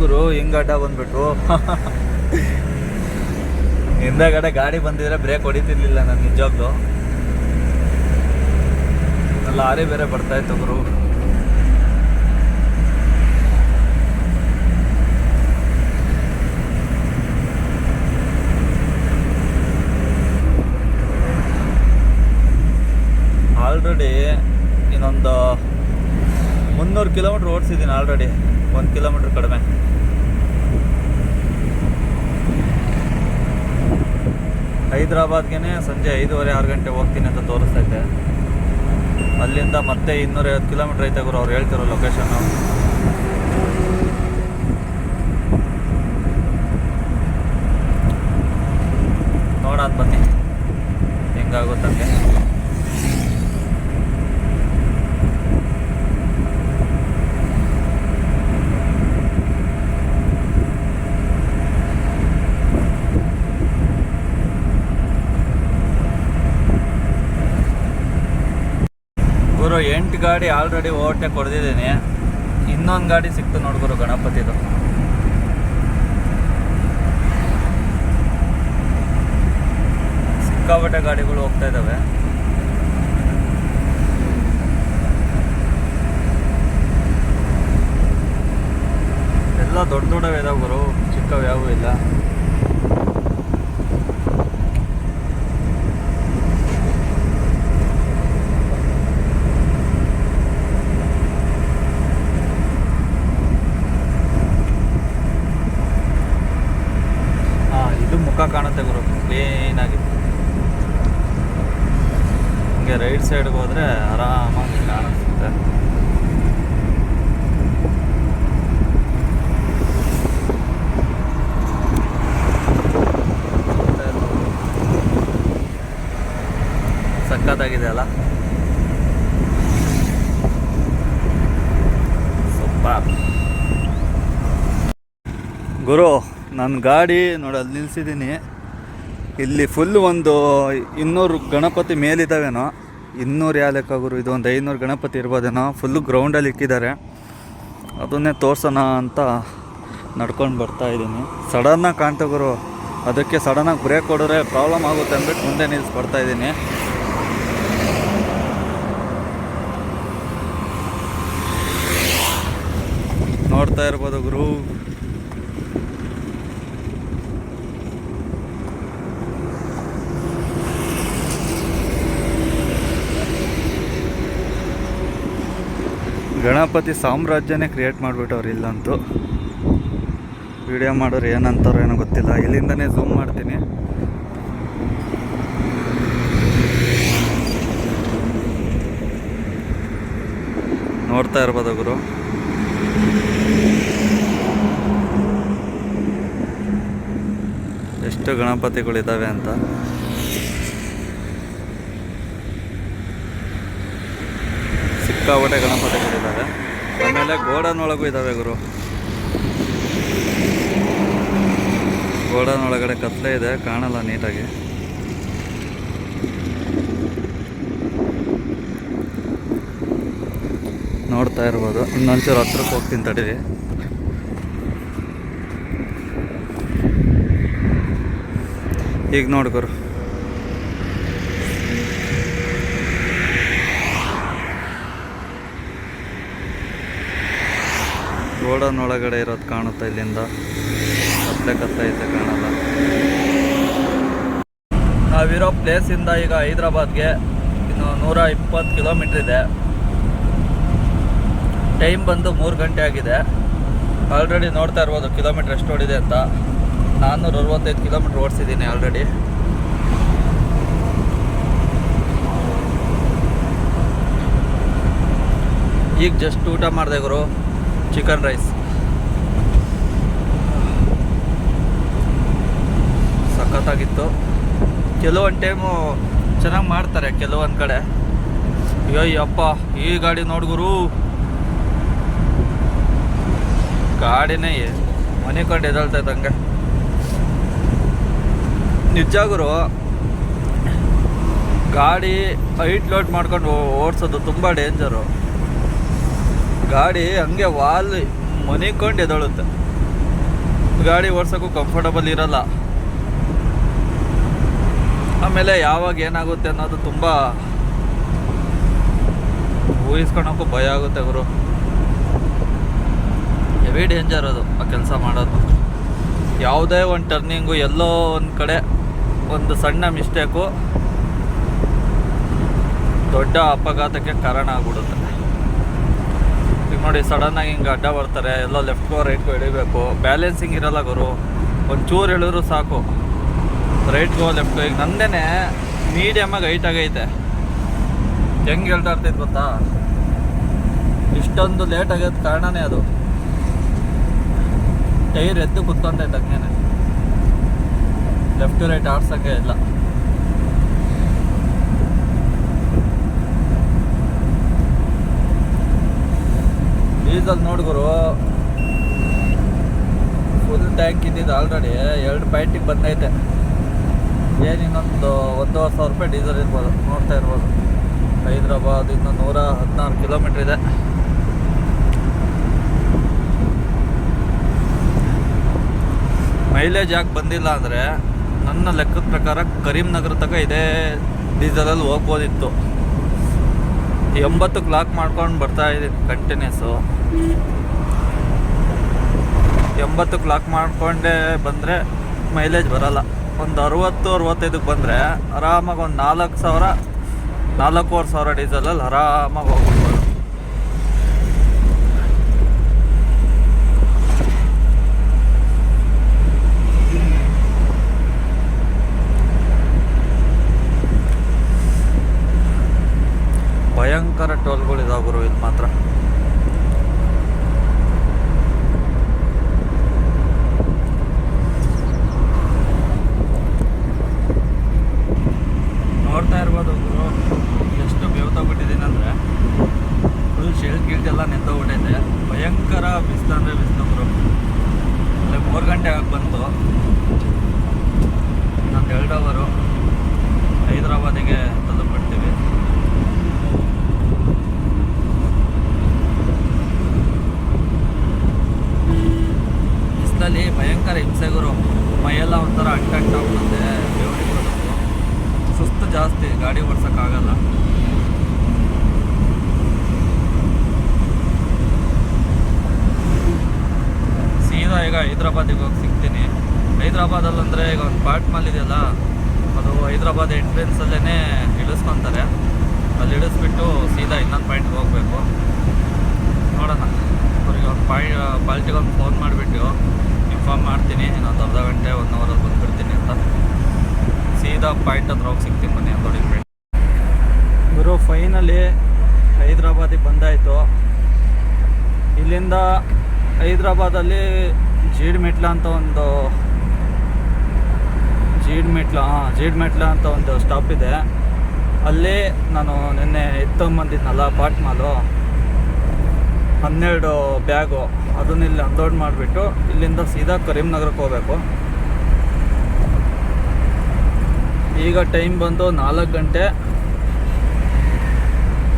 ಗುರು ಹಿಂಗೆ ಅಡ್ಡ ಬಂದ್ಬಿಟ್ರು. ಹಿಂದಗಡೆ ಗಾಡಿ ಬಂದಿದ್ರೆ ಬ್ರೇಕ್ ಹೊಡಿತಿರ್ಲಿಲ್ಲ ನಾನು ನಿಜವಾಗ್ಲು. ಲಾರಿ ಬೇರೆ ಬರ್ತಾಯಿತ್ತು ಗುರು. ಆಲ್ರೆಡಿ ಇನ್ನೊಂದು 300 ಕಿಲೋಮೀಟ್ರ್ ಓಡಿಸಿದ್ದೀನಿ ಆಲ್ರೆಡಿ. 1 ಕಿಲೋಮೀಟ್ರ್ ಕಡಿಮೆ. ಹೈದ್ರಾಬಾದ್ಗೆ ಸಂಜೆ 5:30-6 ಗಂಟೆ ಹೋಗ್ತೀನಿ ಅಂತ ತೋರಿಸ್ತೈತೆ. ಅಲ್ಲಿಂದ ಮತ್ತೆ 250 ಕಿಲೋಮೀಟ್ರ್ ಐತೆ ಗುರು ಅವ್ರು ಹೇಳ್ತಿರೋ ಲೊಕೇಶನ್ನು. ಹೆಂಗಾಗುತ್ತಂಗೆ. ಗುರು 8 ಗಾಡಿ ಆಲ್ರೆಡಿ ಓವರ್ಟೇಕ್ ಹೊಡೆದಿದ್ದೀನಿ. ಇನ್ನೊಂದು ಗಾಡಿ ಸಿಕ್ತು ನೋಡ್ಗುರು, ಗಣಪತಿದು. ಸಿಕ್ಕಾಪಟ್ಟೆ ಗಾಡಿಗಳು ಹೋಗ್ತಾ ಇದ್ದಾವೆ. ಎಲ್ಲ ದೊಡ್ಡ ದೊಡ್ಡವೇ ಇದಾವೆ ಗುರು, ಚಿಕ್ಕವು ಯಾವೂ ಇಲ್ಲ. ಮುಖ ಕಾಣುತ್ತೆ ಗುರು ಕ್ಲೀನಾಗಿ. ಹಿಂಗೆ ರೈಟ್ ಸೈಡ್ಗೆ ಹೋದರೆ ಆರಾಮಾಗಿ ಕಾಣಿಸುತ್ತೆ. ಸಖತ್ತಾಗಿದೆ ಅಲ್ಲ. ಸೂಪರ್ ಗುರು. ನನ್ನ ಗಾಡಿ ನೋಡಿ ಅಲ್ಲಿ ನಿಲ್ಸಿದ್ದೀನಿ. ಇಲ್ಲಿ ಫುಲ್ ಒಂದು 200 ಗಣಪತಿ ಮೇಲಿದ್ದಾವೇನೋ. 200 ಯಾವ ಲೆಕ್ಕ ಗುರು, ಇದು ಒಂದು 500 ಗಣಪತಿ ಇರ್ಬೋದೇನೋ. ಫುಲ್ಲು ಗ್ರೌಂಡಲ್ಲಿ ಇಕ್ಕಿದ್ದಾರೆ. ಅದನ್ನೇ ತೋರ್ಸೋಣ ಅಂತ ನಡ್ಕೊಂಡು ಬರ್ತಾಯಿದ್ದೀನಿ. ಸಡನ್ನಾಗಿ ಕಾಣ್ತಾ ಗುರು, ಅದಕ್ಕೆ ಸಡನ್ನಾಗಿ ಬ್ರೇಕ್ ಹೊಡಿದ್ರೆ ಪ್ರಾಬ್ಲಮ್ ಆಗುತ್ತೆ ಅಂದ್ಬಿಟ್ಟು ಮುಂದೆ ನಿಲ್ಸಿ ಬರ್ತಾಯಿದ್ದೀನಿ. ನೋಡ್ತಾ ಇರ್ಬೋದು ಗುರು. ಗಣಪತಿ ಸಾಮ್ರಾಜ್ಯನೇ ಕ್ರಿಯೇಟ್ ಮಾಡಿಬಿಟ್ಟವ್ರು ಇಲ್ಲಂತೂ. ವಿಡಿಯೋ ಮಾಡೋರು ಏನಂತಾರೋ ಏನೋ ಗೊತ್ತಿಲ್ಲ. ಇಲ್ಲಿಂದನೇ ಝೂಮ್ ಮಾಡ್ತೀನಿ. ನೋಡ್ತಾ ಇರ್ಬೋದು ಗುರು. ಎಷ್ಟು ಗಣಪತಿಗಳಿದ್ದಾವೆ ಅಂತ. ಸಿಕ್ಕಾಪಟ್ಟೆ ಗಣಪತಿಗಳಿದ್ದಾವೆ. ಆಮೇಲೆ ಗೋಡನ್ ಒಳಗೂ ಇದ್ದಾವೆ ಗುರು. ಗೋಡನ್ ಒಳಗಡೆ ಕತ್ಲೆ ಇದೆ, ಕಾಣಲ್ಲ ನೀಟಾಗಿ. ನೋಡ್ತಾ ಇರ್ಬೋದು. ಇನ್ನೊಂಚೂರು ಹತ್ರಕ್ಕೆ ಹೋಗ್ತೀನಿ ತಡೀರಿ. ಈಗ ನೋಡಿ ಗುರು, ಗೋಡನ್ ಒಳಗಡೆ ಇರೋದು ಕಾಣುತ್ತೆ ಇಲ್ಲಿಂದ. ಕತ್ಲೆ ಐತೆ, ಕಾಣಲ್ಲ. ನಾವಿರೋ ಪ್ಲೇಸಿಂದ ಈಗ ಹೈದ್ರಾಬಾದ್ಗೆ ಇನ್ನು 120 ಕಿಲೋಮೀಟ್ರ್ ಇದೆ. ಟೈಮ್ ಬಂದು 3 ಗಂಟೆ ಆಗಿದೆ. ಆಲ್ರೆಡಿ ನೋಡ್ತಾ ಇರ್ಬೋದು ಕಿಲೋಮೀಟ್ರ್ ಎಷ್ಟು ಓಡಿದೆ ಅಂತ. 465 ಕಿಲೋಮೀಟ್ರ್ ಓಡಿಸಿದ್ದೀನಿ ಆಲ್ರೆಡಿ. ಈಗ ಜಸ್ಟ್ ಊಟ ಮಾಡಿದೆ ಗುರು, ಚಿಕನ್ ರೈಸ್. ಸಖತ್ತಾಗಿತ್ತು. ಕೆಲವೊಂದು ಟೈಮು ಚೆನ್ನಾಗಿ ಮಾಡ್ತಾರೆ, ಕೆಲವೊಂದು ಕಡೆ. ಅಯ್ಯಪ್ಪ, ಈ ಗಾಡಿ ನೋಡ್ಗುರು, ಗಾಡಿನೇ ಮನೆ ಕಂಡು ಎದಳ್ತೈತಂಗೆ. ನಿಜ ಗುರು, ಗಾಡಿ ಹೈಟ್ ಲೋಡ್ ಮಾಡ್ಕೊಂಡು ಓಡಿಸೋದು ತುಂಬ ಡೇಂಜರು. ಗಾಡಿ ಹಂಗೆ ವಾಲ್ ಮನಿಕೊಂಡು ಎದಳುತ್ತೆ. ಗಾಡಿ ಓಡ್ಸೋಕ್ಕೂ ಕಂಫರ್ಟಬಲ್ ಇರಲ್ಲ. ಆಮೇಲೆ ಯಾವಾಗ ಏನಾಗುತ್ತೆ ಅನ್ನೋದು ತುಂಬ ಊಹಿಸ್ಕೊಳಕ್ಕೂ ಭಯ ಆಗುತ್ತೆ ಗುರು. ಹೆವಿ ಡೇಂಜರ್ ಅದು ಆ ಕೆಲಸ ಮಾಡೋದು. ಯಾವುದೇ ಒಂದು ಟರ್ನಿಂಗು, ಎಲ್ಲೋ ಒಂದು ಕಡೆ ಒಂದು ಸಣ್ಣ ಮಿಸ್ಟೇಕು ದೊಡ್ಡ ಅಪಘಾತಕ್ಕೆ ಕಾರಣ ಆಗ್ಬಿಡುತ್ತೆ. ಈಗ ನೋಡಿ, ಸಡನ್ನಾಗಿ ಹಿಂಗೆ ಅಡ್ಡ ಬರ್ತಾರೆ, ಎಲ್ಲೋ ಲೆಫ್ಟ್ಗೋ ರೈಟ್ಗೋ ಹಿಡಿಬೇಕು. ಬ್ಯಾಲೆನ್ಸಿಂಗ್ ಇರಲ್ಲ ಗುರು. ಒಂಚೂರು ಹೇಳಿದ್ರು ಸಾಕು, ರೈಟ್ಗೋ ಲೆಫ್ಟ್ಗೋ. ಈಗ ನಂದೇನೆ ಮೀಡಿಯಮಾಗಿ ಹೈಟ್ ಆಗೈತೆ. ಹೆಂಗೆ ಹೇಳ್ತಾ ಇರ್ತೈತೆ ಗೊತ್ತಾ, ಇಷ್ಟೊಂದು ಲೇಟ್ ಆಗೋದು ಕಾರಣನೇ ಅದು. ಟೈರ್ ಎದ್ದು ಕುತ್ಕೊಂತೈತೆ ಹಂಗೇನೆ, ಲೆಫ್ಟ್ ರೈಟ್ ಆಡ್ಸೋಕ್ಕೆ ಇಲ್ಲ. ಡೀಸೆಲ್ ನೋಡ್ಗುರು, ಫುಲ್ ಟ್ಯಾಂಕ್ ಇದ್ದಿದ್ದು ಆಲ್ರೆಡಿ 2 ಪಾಯಿಂಟಿಗೆ ಬಂದೈತೆ. ಏನು ಇನ್ನೊಂದು 1,500 ರೂಪಾಯಿ ಡೀಸೆಲ್ ಇರ್ಬೋದು, ನೋಡ್ತಾ ಇರ್ಬೋದು. ಹೈದ್ರಾಬಾದ್ ಇನ್ನು 116 ಕಿಲೋಮೀಟ್ರ್ ಇದೆ. ಮೈಲೇಜ್ ಯಾಕೆ ಬಂದಿಲ್ಲ ಅಂದರೆ, ನನ್ನ ಲೆಕ್ಕದ ಪ್ರಕಾರ ಕರೀಂನಗರ ತನಕ ಇದೇ ಡೀಸೆಲಲ್ಲಿ ಹೋಗ್ಬೋದಿತ್ತು. 80 ಕ್ಲಾಕ್ ಮಾಡ್ಕೊಂಡು ಬರ್ತಾ ಇದ್ದೀನಿ ಕಂಟಿನ್ಯೂಸು. 80 ಕ್ಲಾಕ್ ಮಾಡಿಕೊಂಡೇ ಬಂದರೆ ಮೈಲೇಜ್ ಬರೋಲ್ಲ. ಒಂದು 60-65ಕ್ಕೆ ಬಂದರೆ ಆರಾಮಾಗಿ ಒಂದು 4,000-4,500 ಡೀಸೆಲಲ್ಲಿ ಆರಾಮಾಗಿ ಹೋಗ್ಬಿಡ್ಬೋದು. ಭಯಂಕರ ಟೋಲ್ಗಳಿದಾವೆ ಗುರು ಇಲ್ಲಿ ಮಾತ್ರ. ನೋಡ್ತಾ ಇರ್ಬೋದು ಗುರು, ಎಷ್ಟು ಬೇವ್ತೋಗ್ಬಿಟ್ಟಿದ್ದೀನಿ ಅಂದರೆ ಫುಲ್ ಶೆಲ್ ಗಿಲ್ಟೆಲ್ಲ ನೆಂದೋಗ್ಬಿಟ್ಟೈತೆ. ಭಯಂಕರ ಬಿಸಿಲು ಅಂದರೆ ಬಿಸಿಲು ಗುರು. ಅಲ್ಲೇ 3 ಗಂಟೆ ಆಗಿ ಬಂತು. ಇನ್ನೊಂದು 2 ಅವರು ಹೈದ್ರಾಬಾದಿಗೆ ತಲುಪಿಬಿಡ್ತೀವಿ. ಬಿಸಿಲಲ್ಲಿ ಭಯಂಕರ ಹಿಂಸೆ ಗುರು. ಮೈಯೆಲ್ಲ ಒಂಥರ ಅಂಟಾಗ್ಬಿಡುತ್ತೆ, ಬೆವರಿಗೆ ಬರೋದು, ಸುಸ್ತು ಜಾಸ್ತಿ, ಗಾಡಿ ಓಡ್ಸೋಕ್ಕಾಗಲ್ಲ. ಸೀದಾ ಈಗ ಹೈದ್ರಾಬಾದಿಗೆ ಹೋಗಿ ಸಿಗ್ತೀನಿ. ಹೈದ್ರಾಬಾದಲ್ಲಂದರೆ ಈಗ ಒಂದು ಪಾರ್ಟ್ ಮಾಲ್ ಇದೆಯಲ್ಲ, ಅದು ಹೈದ್ರಾಬಾದ್ ಎಂಟ್ರೆನ್ಸಲ್ಲೇ ಇಳಿಸ್ಕೊತಾರೆ. ಅಲ್ಲಿ ಇಳಿಸ್ಬಿಟ್ಟು ಸೀದಾ ಇನ್ನೊಂದು ಪಾಯಿಂಟ್ಗೆ ಹೋಗಬೇಕು. ನೋಡೋಣ, ಅವ್ರಿಗೆ ಒಂದು ಪಾಲ್ಟಿಗೆ ಒಂದು ಫೋನ್ ಮಾಡಿಬಿಟ್ಟು ಇನ್ಫಾರ್ಮ್ ಮಾಡ್ತೀನಿ, ಇನ್ನೊಂದು ಅರ್ಧ ಗಂಟೆ 1 ಅವರಲ್ಲಿ ಬಂದುಬಿಡ್ತೀನಿ ಅಂತ. ಸೀದಾ ಪಾಯಿಂಟ್ ಹತ್ರ ಹೋಗಿ ಸಿಗ್ತೀನಿ ಬನ್ನಿ ಅಂತೋಡಿ ಫ್ರೆಂಡ್. ಗುರು ಫೈನಲಿ ಹೈದ್ರಾಬಾದಿಗೆ ಬಂದಾಯಿತು. ಇಲ್ಲಿಂದ ಹೈದ್ರಾಬಾದಲ್ಲಿ ಜೀಡ್ಮೆಟ್ಲ ಅಂತ ಒಂದು ಸ್ಟಾಪ್ ಇದೆ. ಅಲ್ಲಿ ನಾನು ನಿನ್ನೆ ಎತ್ತೊಂಬಂದಿದ್ನಲ್ಲ ಪಾಟ್ ಮಾಲು, 12 ಬ್ಯಾಗು, ಅದನ್ನ ಇಲ್ಲಿ ಅನ್ಲೋಡ್ ಮಾಡಿಬಿಟ್ಟು ಇಲ್ಲಿಂದ ಸೀದಾ ಕರೀಂನಗರಕ್ಕೆ ಹೋಗಬೇಕು. ಈಗ ಟೈಮ್ ಬಂದು 4 ಗಂಟೆ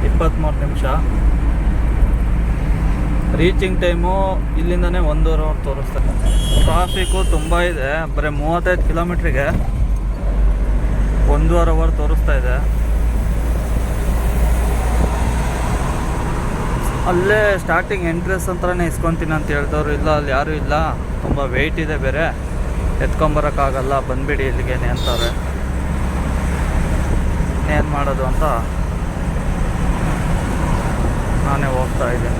23 ನಿಮಿಷ. ರೀಚಿಂಗ್ ಟೈಮು ಇಲ್ಲಿಂದನೇ 1 ಅವರ್ ತೋರಿಸ್ತಾರೆ. ಟ್ರಾಫಿಕ್ಕು ತುಂಬ ಇದೆ, ಬರೀ 35 ಕಿಲೋಮೀಟ್ರಿಗೆ 1.5 ಅವರ್ ತೋರಿಸ್ತಾ ಇದೆ. ಅಲ್ಲೇ ಸ್ಟಾರ್ಟಿಂಗ್ ಎಂಟ್ರೆನ್ಸ್ ಅಂತಲೇ ಇಸ್ಕೊತೀನಿ ಅಂತ ಹೇಳ್ದವ್ರು, ಇಲ್ಲ ಅಲ್ಲಿ ಯಾರೂ ಇಲ್ಲ, ತುಂಬ ವೆಯ್ಟ್ ಇದೆ, ಬೇರೆ ಎತ್ಕೊಂಬರೋಕ್ಕಾಗಲ್ಲ, ಬಂದುಬಿಡಿ ಇಲ್ಲಿಗೇನೆ ಅಂತವ್ರೆ. ಏನು ಮಾಡೋದು ಅಂತ ನಾನೇ ಹೋಗ್ತಾ ಇದ್ದೀನಿ.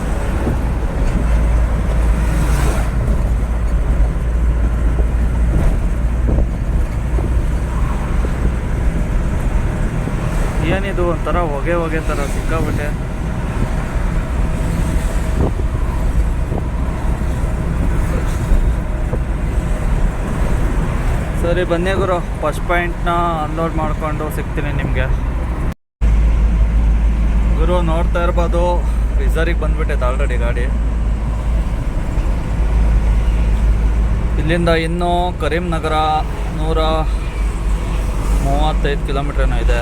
ಏನಿದು ಒಂಥರ ಹೊಗೆ ಥರ ಸಿಕ್ಕಾಬಿಟ್ಟೆ. ಸರಿ ಬನ್ನಿ ಗುರು, ಫಸ್ಟ್ ಪಾಯಿಂಟ್ನ ಅನ್ಲೋಡ್ ಮಾಡಿಕೊಂಡು ಸಿಗ್ತೀನಿ ನಿಮಗೆ. ಗುರು ನೋಡ್ತಾ ಇರ್ಬೋದು, ರಿಸರ್ವಿಗೆ ಬಂದ್ಬಿಟ್ಟೈತೆ ಆಲ್ರೆಡಿ ಗಾಡಿ. ಇಲ್ಲಿಂದ ಇನ್ನೂ ಕರೀಂನಗರ 135 ಕಿಲೋಮೀಟ್ರ್ ಏನೋ ಇದೆ.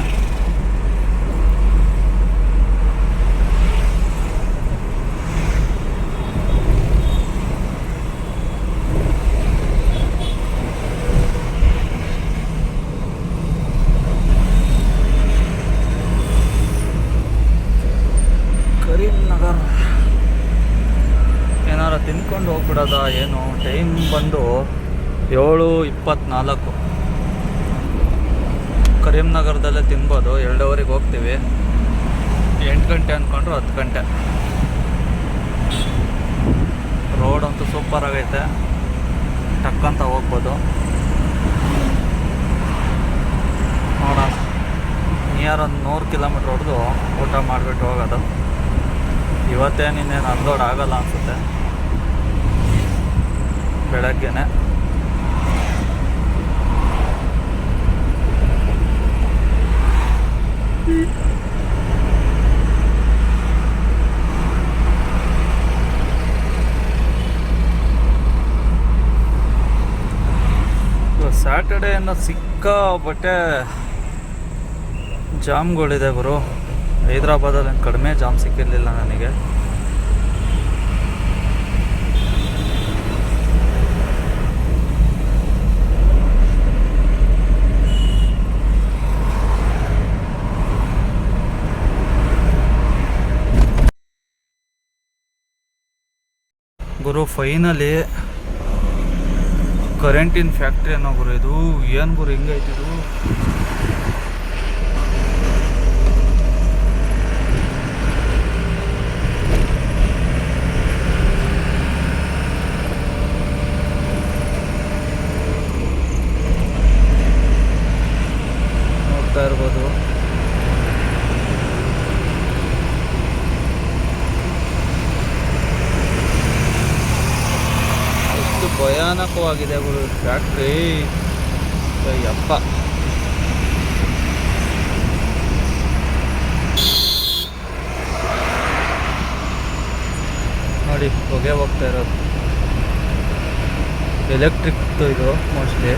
ಕರೀಂನಗರ್ ಏನಾರ ತಿನ್ಕೊಂಡು ಹೋಗ್ಬಿಡೋದ ಏನು? ಟೈಮ್ ಬಂದು 7:24. ಕರೀಂನಗರದಲ್ಲೇ ತಿನ್ಬೋದು. 2 ಅವರಿಗೆ ಹೋಗ್ತೀವಿ. 8 ಗಂಟೆ ಅಂದ್ಕೊಂಡ್ರು 10 ಗಂಟೆ. ರೋಡ್ ಅಂತೂ ಸೂಪರ್ ಆಗೈತೆ, ಟಕ್ಕಂತ ಹೋಗ್ಬೋದು. ನೋಡೋಣ, ನಿಯರ್ ಒಂದು 100 ಕಿಲೋಮೀಟ್ರ್ ಹೊಡೆದು ಊಟ ಮಾಡಿಬಿಟ್ಟು ಹೋಗೋದು. ಇವತ್ತೇನಿನ್ನೇನು ಅನ್ಲೋಡ್ ಆಗಲ್ಲ ಅನಿಸುತ್ತೆ, ಬೆಳಗ್ಗೆನೆ. ಸ್ಯಾಟರ್ಡೇನ ಸಿಕ್ಕಾಪಟ್ಟೆ ಜಾಮ್ಗಳಿದೆ ಗುರು. ಹೈದ್ರಾಬಾದಲ್ಲಿ ಕಡಿಮೆ ಜಾಮ್ ಸಿಕ್ಕಿರಲಿಲ್ಲ ನನಗೆ. ಗುರು ಫೈನಲಿ ಕರೆಂಟಿನ ಫ್ಯಾಕ್ಟ್ರಿ ಅನ್ನೋ ಗುರು ಇದು. ಏನು ಗುರು ಹಿಂಗೈತಿದು? ನೋಡ್ತಾ ಇರ್ಬೋದು. ಭಯಾನಕವಾಗಿದೆ ಗುರು ಫ್ಯಾಕ್ಟ್ರಿ. ಯಪ್ಪ, ನೋಡಿ ಹೊಗೆ ಹೋಗ್ತಾ ಇರೋದು. ಎಲೆಕ್ಟ್ರಿಕ್ ಇದು ಮೋಸ್ಟ್ಲಿ.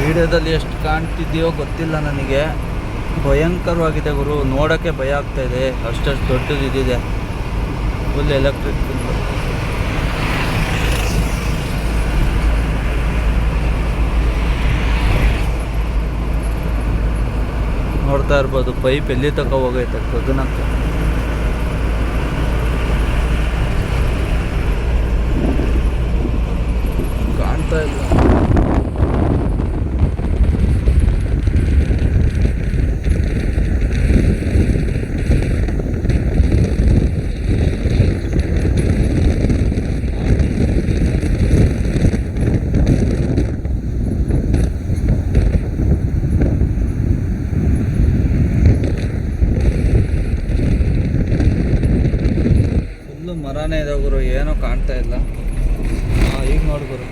ವಿಡಿಯೋದಲ್ಲಿ ಎಷ್ಟು ಕಾಣ್ತಿದೆಯೋ ಗೊತ್ತಿಲ್ಲ ನನಗೆ. ಭಯಂಕರವಾಗಿದೆ ಗುರು, ನೋಡೋಕ್ಕೆ ಭಯ ಆಗ್ತಾ ಇದೆ. ಅಷ್ಟಷ್ಟು ದೊಡ್ಡದು ಇದಿದೆ, ಫುಲ್ ಎಲೆಕ್ಟ್ರಿಕ್. ನೋಡ್ತಾ ಇರ್ಬೋದು ಪೈಪ್ ಎಲ್ಲಿ ತನಕ ಹೋಗೈತೆ ಗಗನಕ್ಕೆ. ಕಾಣ್ತಾ ಇಲ್ಲ. ಮರನೇ ಇದೆ ಗುರು, ಏನೂ ಕಾಣ್ತಾ ಇಲ್ಲ. ಈಗ ನೋಡಿ ಗುರು,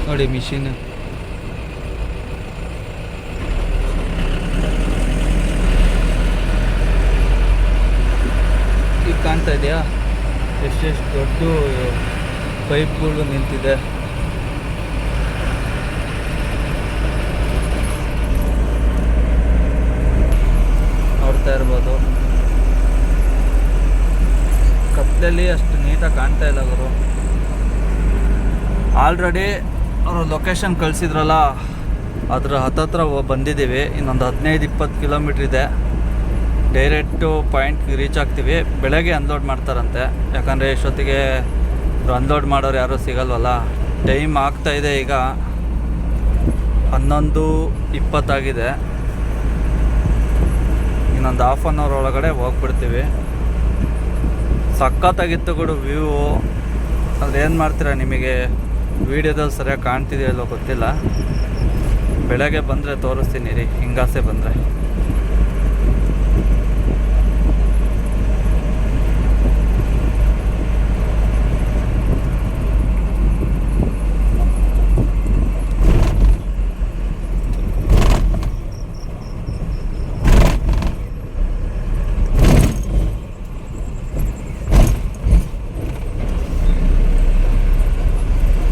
ನೋಡಿ ಮಿಷಿನ್. ಈಗ ಕಾಣ್ತಾ ಇದೆಯಾ ಎಷ್ಟೆಷ್ಟು ದೊಡ್ಡ ಪೈಪ್ಗಳು ನಿಂತಿದೆ. ನೋಡ್ತಾ ಇರ್ಬೋದು. ಕತ್ತಲಲ್ಲಿ ಅಷ್ಟು ನೀಟಾಗಿ ಕಾಣ್ತಾ ಇಲ್ಲ ಗುರು. ಆಲ್ರೆಡಿ ಅವರು ಲೊಕೇಶನ್ ಕಳಿಸಿದ್ರಲ್ಲ, ಅದ್ರ ಹತ್ತತ್ರ ಬಂದಿದ್ದೀವಿ. ಇನ್ನೊಂದು 15-20 ಕಿಲೋಮೀಟ್ರ್ ಇದೆ. ಡೈರೆಕ್ಟು ಪಾಯಿಂಟ್ಗೆ ರೀಚ್ ಆಗ್ತೀವಿ. ಬೆಳಗ್ಗೆ ಅನ್ಲೋಡ್ ಮಾಡ್ತಾರಂತೆ, ಯಾಕಂದರೆ ಇಷ್ಟೊತ್ತಿಗೆ ಅನ್ಲೋಡ್ ಮಾಡೋರು ಯಾರೂ ಸಿಗಲ್ವಲ್ಲ. ಟೈಮ್ ಆಗ್ತಾಯಿದೆ, ಈಗ 11:20 ಆಗಿದೆ. ಇನ್ನೊಂದು ಹಾಫ್ ಆನ್ ಅವರ್ ಒಳಗಡೆ ಹೋಗ್ಬಿಡ್ತೀವಿ. ಸಖತ್ತಾಗಿತ್ತು ಕೂಡ ವ್ಯೂ. ಆದರೆ ಏನು ಮಾಡ್ತೀರಾ, ನಿಮಗೆ ವೀಡಿಯೋದಲ್ಲಿ ಸರಿಯಾಗಿ ಕಾಣ್ತಿದೆಯಲ್ಲೋ ಗೊತ್ತಿಲ್ಲ. ಬೆಳಗ್ಗೆ ಬಂದರೆ ತೋರಿಸ್ತೀನಿ ರೀ, ಹಿಂಗಾಸೆ ಬಂದರೆ.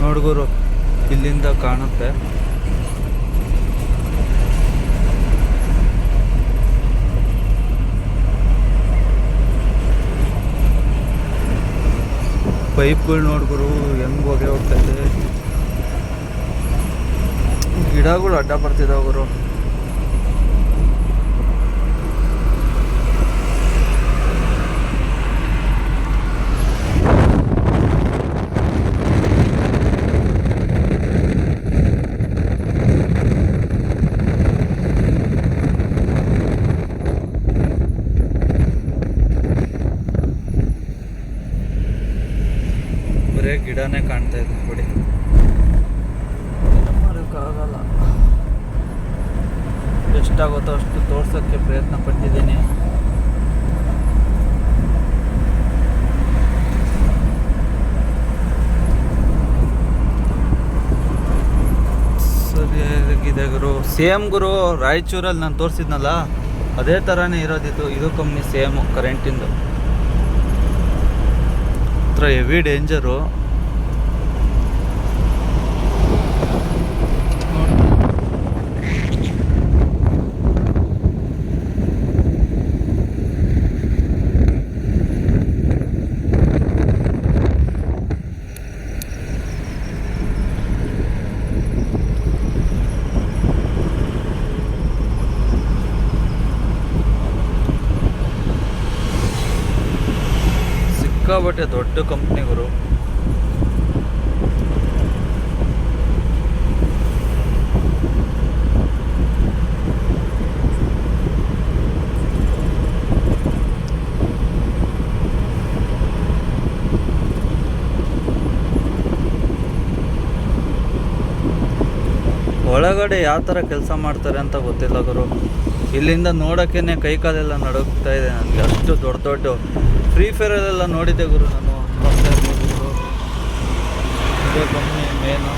ನೋಡ್ಗುರು, ಇಲ್ಲಿಂದ ಕಾಣುತ್ತೆ. ಪೈಪ್ಗಳು ನೋಡ್ಗುರು ಹೆಂಗೆ ಹೊಗೆ ಹೋಗ್ತಾ ಇದೆ. ಗಿಡಗಳು ಅಡ್ಡ ಬರ್ತಿದ್ದಾವೆ ಗುರು. ಬರೀ ಗಿಡನೇ ಕಾಣ್ತಾ ಇದೆ ಬಿಡಿ, ಮಾಡೋಕ್ಕಾಗಲ್ಲ. ಎಷ್ಟಾಗುತ್ತೋ ಅಷ್ಟು ತೋರ್ಸೋಕ್ಕೆ ಪ್ರಯತ್ನ ಪಟ್ಟಿದ್ದೀನಿ. ಸರಿಯಾಗಿದೆ ಅದೇ ಗುರು ಸೇಮ್ ಗುರು ರಾಯಚೂರಲ್ಲಿ ನಾನು ತೋರಿಸಿದ್ನಲ್ಲ ಅದೇ ಥರನೇ ಇರೋದಿತ್ತು. ಇದು ಕಂಪ್ನಿ ಸೇಮು ಕರೆಂಟಿಂದು. ಹತ್ರ ಹೆವಿ ಡೇಂಜರು. ಸಿಕ್ಕಾಬಟ್ಟೆ ದೊಡ್ಡ ಕಂಪ್ನಿಗಳು. ಒಳಗಡೆ ಯಾವ ಥರ ಕೆಲಸ ಮಾಡ್ತಾರೆ ಅಂತ ಗೊತ್ತಿಲ್ಲ ಗುರು. ಇಲ್ಲಿಂದ ನೋಡೋಕ್ಕೇ ಕೈ ಕಾಲೆಲ್ಲ ನಡುಗ್ತಾ ಇದೆ ನನಗೆ. ಅಷ್ಟು ದೊಡ್ಡ ದೊಡ್ಡ ಫ್ರೀ ಫೈರಲ್ಲೆಲ್ಲ ನೋಡಿದ್ದೆ ಗುರು ನಾನು. ಇದೇ ಕಂಪ್ನಿ ಮೇನು.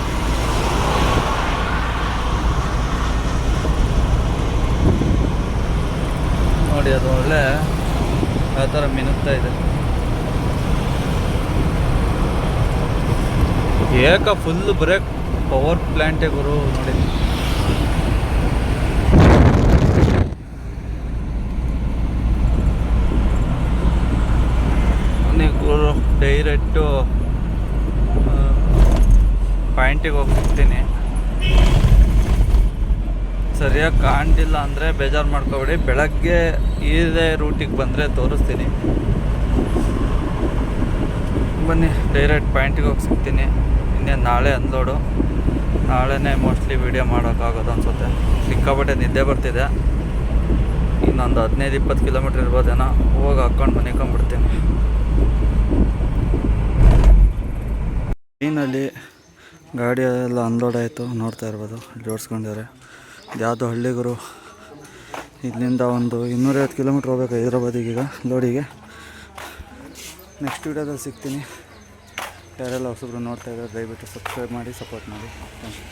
ನೋಡಿ ಅದು ಒಳ್ಳೆ ಆ ಥರ ಮಿನುಗ್ತಾ ಇದೆ. ಏಕ ಫುಲ್ ಬ್ರೇಕ್ ಪವರ್ ಪ್ಲ್ಯಾಂಟೇ ಗುರು ನೋಡಿ. ಗುರು ಡೈರೆಕ್ಟು ಪಾಯಿಂಟಿಗೆ ಹೋಗ್ತೀನಿ. ಸರಿಯಾಗಿ ಕಾಣ್ತಿಲ್ಲ ಅಂದರೆ ಬೇಜಾರು ಮಾಡ್ಕೊಬೇಡಿ. ಬೆಳಗ್ಗೆ ಇದೇ ರೂಟಿಗೆ ಬಂದರೆ ತೋರಿಸ್ತೀನಿ. ಬನ್ನಿ ಡೈರೆಕ್ಟ್ ಪಾಯಿಂಟಿಗೆ ಹೋಗಿ ಸಿಗ್ತೀನಿ. ಇನ್ನೇನು ನಾಳೆ ಅನ್ಲೋಡು. ನಾಳೆನೇ ಮೋಸ್ಟ್ಲಿ ವೀಡಿಯೋ ಮಾಡೋಕ್ಕಾಗೋದು ಅನಿಸುತ್ತೆ. ಸಿಕ್ಕಾಪಟ್ಟೆ ನಿದ್ದೆ ಬರ್ತಿದೆ. ಇನ್ನೊಂದು 15-20 ಕಿಲೋಮೀಟ್ರ್ ಇರ್ಬೋದೇನೋ. ಹೋಗಿ ಹಾಕ್ಕೊಂಡು ಮನಿಕೊಂಡ್ಬಿಡ್ತೀನಿ. ಟ್ರೈನಲ್ಲಿ ಗಾಡಿ ಎಲ್ಲ ಅನ್ಲೋಡ್ ಆಯಿತು. ನೋಡ್ತಾ ಇರ್ಬೋದು ಜೋಡಿಸ್ಕೊಂಡಿದ್ದಾರೆ. ಯಾವುದೋ ಹಳ್ಳಿಗರು. ಇಲ್ಲಿಂದ ಒಂದು 250 ಕಿಲೋಮೀಟ್ರ್ ಹೋಗ್ಬೇಕು ಹೈದ್ರಾಬಾದಿಗೆ ಈಗ ಲೋಡಿಗೆ. ನೆಕ್ಸ್ಟ್ ವೀಡಿಯೋದಲ್ಲಿ ಸಿಗ್ತೀನಿ. ಯಾರೆಲ್ಲ ಹೊಸಬ್ರು ನೋಡ್ತಾ ಇದ್ದಾರೆ ದಯವಿಟ್ಟು ಸಬ್ಸ್ಕ್ರೈಬ್ ಮಾಡಿ ಸಪೋರ್ಟ್ ಮಾಡಿ. Thank you.